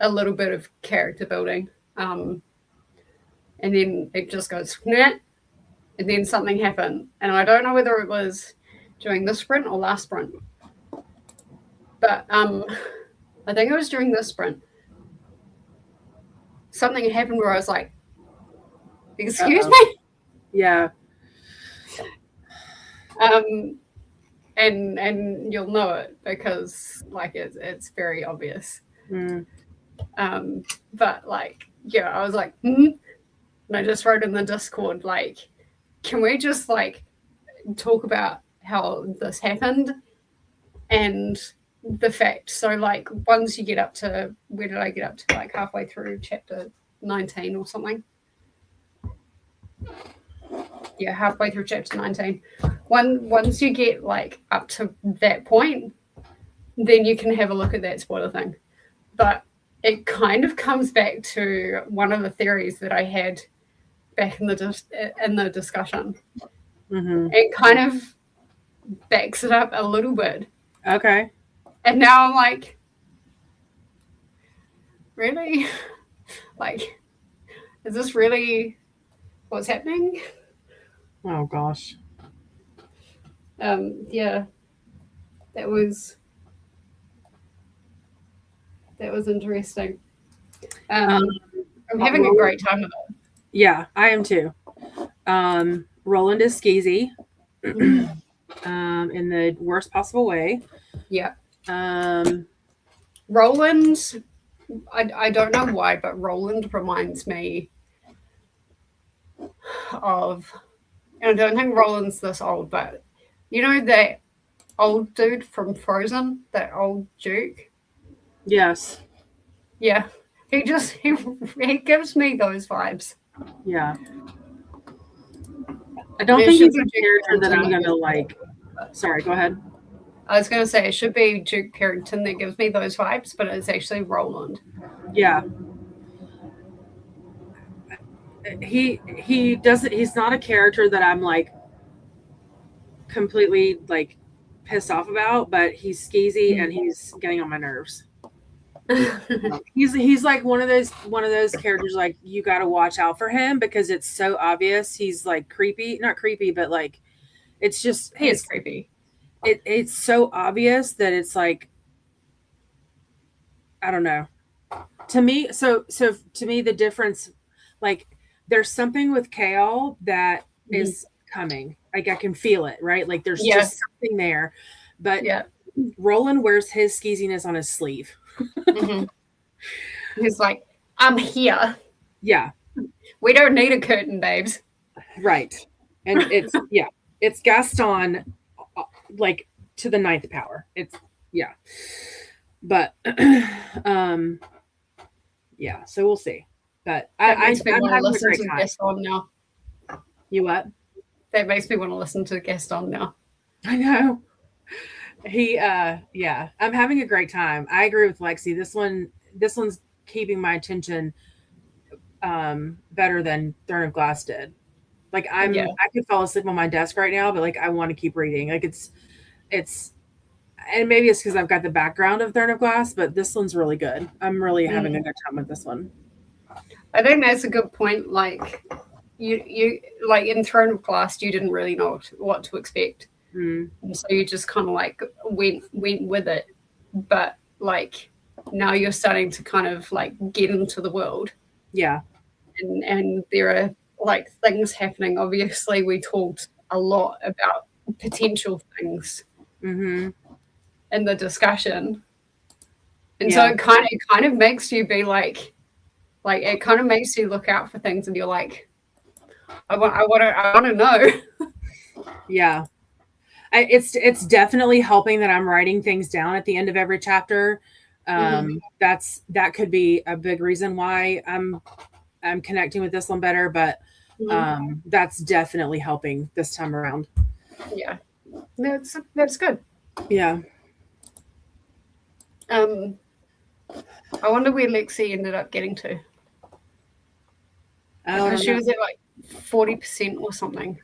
little bit of character building. And then it just goes and then something happened. And I don't know whether it was during this sprint or last sprint. But I think it was during this sprint. Something happened where I was like, excuse me? Yeah. And you'll know it because like it's very obvious. But like, yeah, I was like, and I just wrote in the Discord, like, can we just like talk about how this happened and the fact. So like once you get up to, where did I get up to? Like halfway through chapter 19 or something. Yeah, halfway through chapter 19. Once you get like up to that point, then you can have a look at that spoiler thing. But it kind of comes back to one of the theories that I had back in the discussion. It kind of backs it up a little bit. Okay. And now I'm like, really? Like, is this really what's happening? Oh gosh. Yeah, that was interesting. I'm having a great time with it. Yeah, I am too. Roland is skeezy in the worst possible way. Yeah. Roland, I don't know why, but Roland reminds me of, and I don't think Roland's this old, but you know that old dude from Frozen, that old Duke? Yes. Yeah. He gives me those vibes. Yeah. I don't think he's a character that I'm gonna like. Sorry, go ahead. I was gonna say it should be Duke Carrington that gives me those vibes, but it's actually Roland. Yeah. He doesn't. He's not a character that I'm like completely like pissed off about, but he's skeezy and he's getting on my nerves. He's like one of those characters like you got to watch out for him because it's so obvious he's like creepy, not creepy, but like it's just hey, it's creepy. It's so obvious that it's like I don't know. To me, so to me the difference, like there's something with Kale that is coming. Like I can feel it, right? Like there's just something there. But Roland wears his skeeziness on his sleeve. He's like, I'm here. Yeah. We don't need a curtain, babes. Right. And it's Gaston like to the 9th power. It's But so we'll see. But I'm having a great time. Gaston now. You what? That makes me want to listen to Gaston now. I know. I'm having a great time. I agree with Lexi. This one's keeping my attention better than Throne of Glass did. Like I could fall asleep on my desk right now, but like I want to keep reading. Like it's and maybe it's because I've got the background of Throne of Glass, but this one's really good. I'm really having a good time with this one. I think that's a good point. Like you like in Throne of Glass, you didn't really know what to expect. And so you just kind of like went with it. But like now you're starting to kind of like get into the world. Yeah. And there are like things happening. Obviously, we talked a lot about potential things in the discussion, and so it kind of makes you be like it kind of makes you look out for things, and you're like, I want to know. Yeah. It's definitely helping that I'm writing things down at the end of every chapter. That could be a big reason why I'm connecting with this one better, but that's definitely helping this time around. Yeah, that's good. Yeah. I wonder where Lexi ended up getting to. She was at like 40% or something.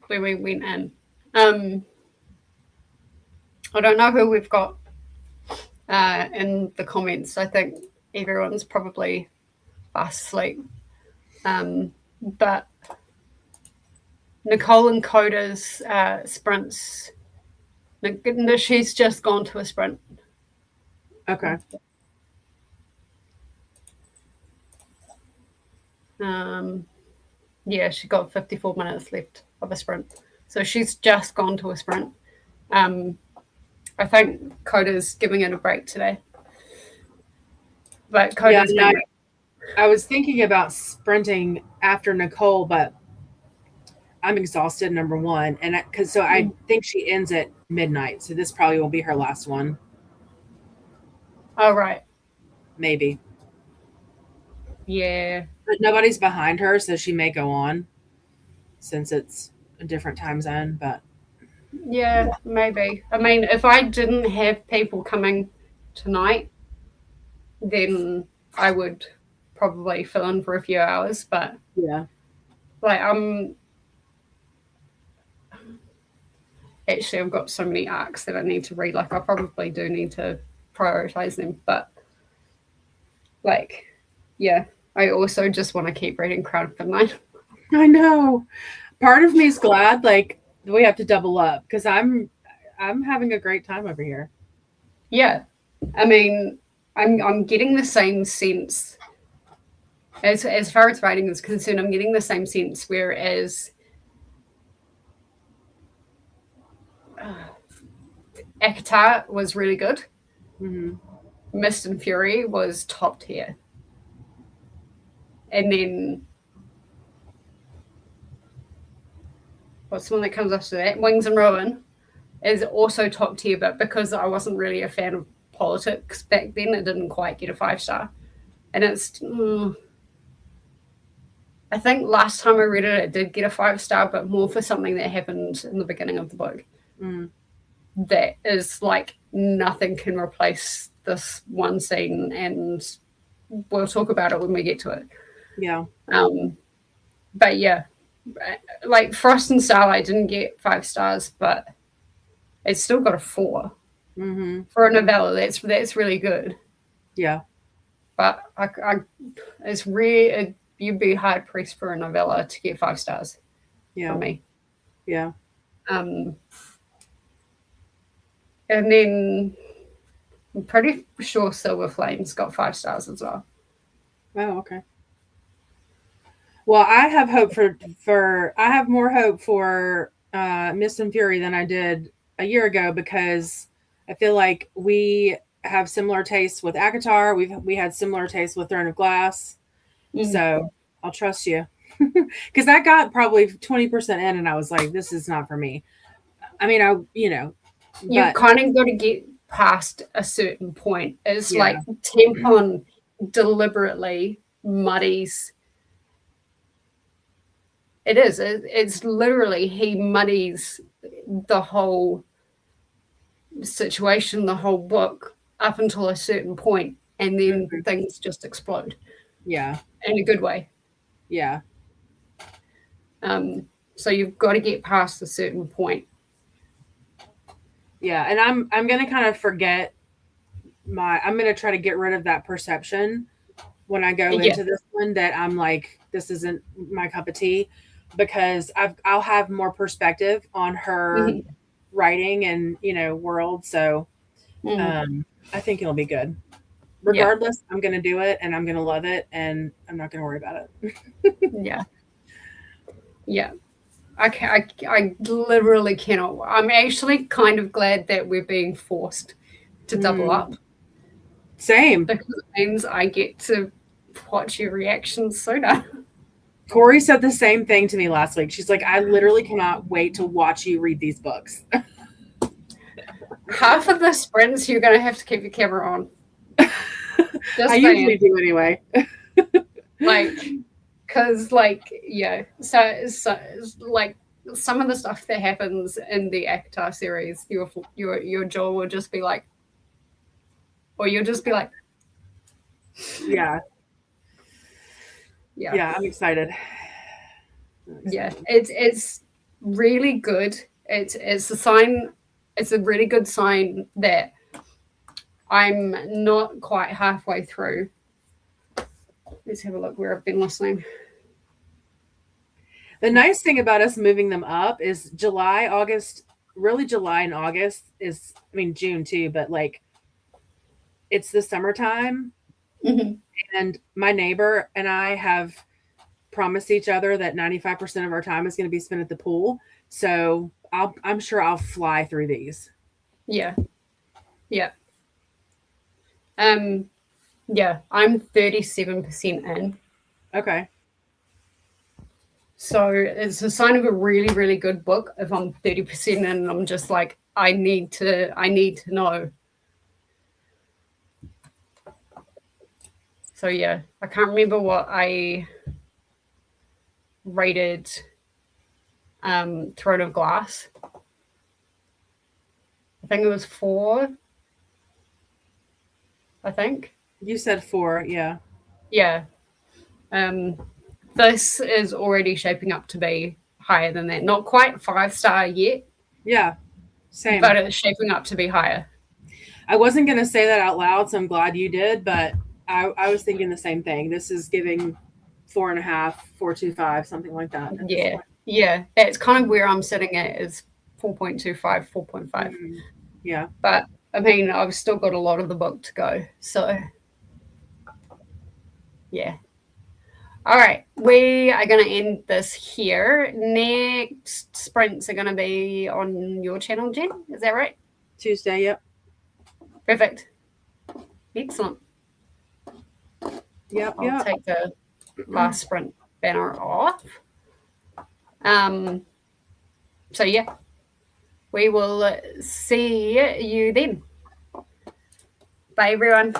Where we went in. I don't know who we've got in the comments. I think everyone's probably fast asleep. But Nicole and Coda's sprints. She's just gone to a sprint. Okay. Yeah, she got 54 minutes left of a sprint. So she's just gone to a sprint. I think Coda's giving it a break today. But Coda's I was thinking about sprinting after Nicole, but I'm exhausted, number one. And I think she ends at midnight. So this probably will be her last one. Oh, right. Maybe. Yeah. But nobody's behind her, so she may go on since it's a different time zone. But yeah, maybe. I mean, if I didn't have people coming tonight, then I would probably fill in for a few hours. But yeah, like actually, I've got so many arcs that I need to read. Like, I probably do need to prioritize them. But like, yeah, I also just want to keep reading Crown of Midnight. I know. Part of me is glad like we have to double up because I'm having a great time over here. Yeah, I mean, I'm getting the same sense as far as writing is concerned. I'm getting the same sense, whereas Akatar was really good. Mist and Fury was top tier, and then what's the one that comes after that? Wings and Ruin is also top tier, but because I wasn't really a fan of politics back then, it didn't quite get a 5-star. And it's I think last time I read it, it did get a 5-star, but more for something that happened in the beginning of the book. That is like nothing can replace this one scene, and we'll talk about it when we get to it. Yeah. But yeah, like Frost and Starlight didn't get 5 stars, but it's still got a 4 for a novella. That's really good. Yeah. But it's rare. You'd be hard pressed for a novella to get 5 stars. Yeah. For me. Yeah. And then I'm pretty sure Silver Flames got 5 stars as well. Oh, okay. Well, I have hope I have more hope for Mist and Fury than I did a year ago because I feel like we have similar tastes with Akatar. We had similar tastes with Throne of Glass. So I'll trust you. Because I got probably 20% in and I was like, this is not for me. I mean, You've kind of got to get past a certain point. It's like Tempon deliberately muddies. It is. It's literally he muddies the whole situation, the whole book up until a certain point, and then things just explode. Yeah. In a good way. Yeah. So you've got to get past a certain point. Yeah, and I'm gonna kind of forget I'm gonna try to get rid of that perception when I go into this one that I'm like, this isn't my cup of tea, because I'll have more perspective on her writing and world. So I think it'll be good. Regardless, I'm going to do it and I'm going to love it and I'm not going to worry about it. Yeah. Yeah. I literally cannot. I'm actually kind of glad that we're being forced to double up. Same. Because it means I get to watch your reactions sooner. Corey said the same thing to me last week. She's like, I literally cannot wait to watch you read these books. Half of the sprints, you're going to have to keep your camera on. I usually do anyway. Because so like some of the stuff that happens in the ACOTAR series, your jaw will just be like, or you'll just be like, yeah, I'm excited. Yeah, it's really good. It's a sign. It's a really good sign that I'm not quite halfway through. Let's have a look where I've been listening. The nice thing about us moving them up is July, August, really July and August is, I mean, June too, but like it's the summertime. Mm-hmm. And my neighbor and I have promised each other that 95% of our time is going to be spent at the pool. So I'm sure I'll fly through these. Yeah. Yeah. Yeah, I'm 37% in. Okay. So it's a sign of a really, really good book if I'm 30% in and I'm just like, I need to know. So yeah, I can't remember what I rated Throne of Glass. I think it was 4. I think. You said 4, yeah. Yeah. This is already shaping up to be higher than that. Not quite 5-star yet. Yeah, same. But it's shaping up to be higher. I wasn't going to say that out loud, so I'm glad you did, but I was thinking the same thing. This is giving 4.5, 4.25, something like that. Yeah. Yeah. That's kind of where I'm sitting at is 4.25, 4.5. Mm-hmm. Yeah. But I mean, I've still got a lot of the book to go. So yeah. All right. We are going to end this here. Next sprints are going to be on your channel, Jen. Is that right? Tuesday, yep. Perfect. Excellent. Yep. I'll take the last sprint banner off. So yeah, we will see you then. Bye, everyone.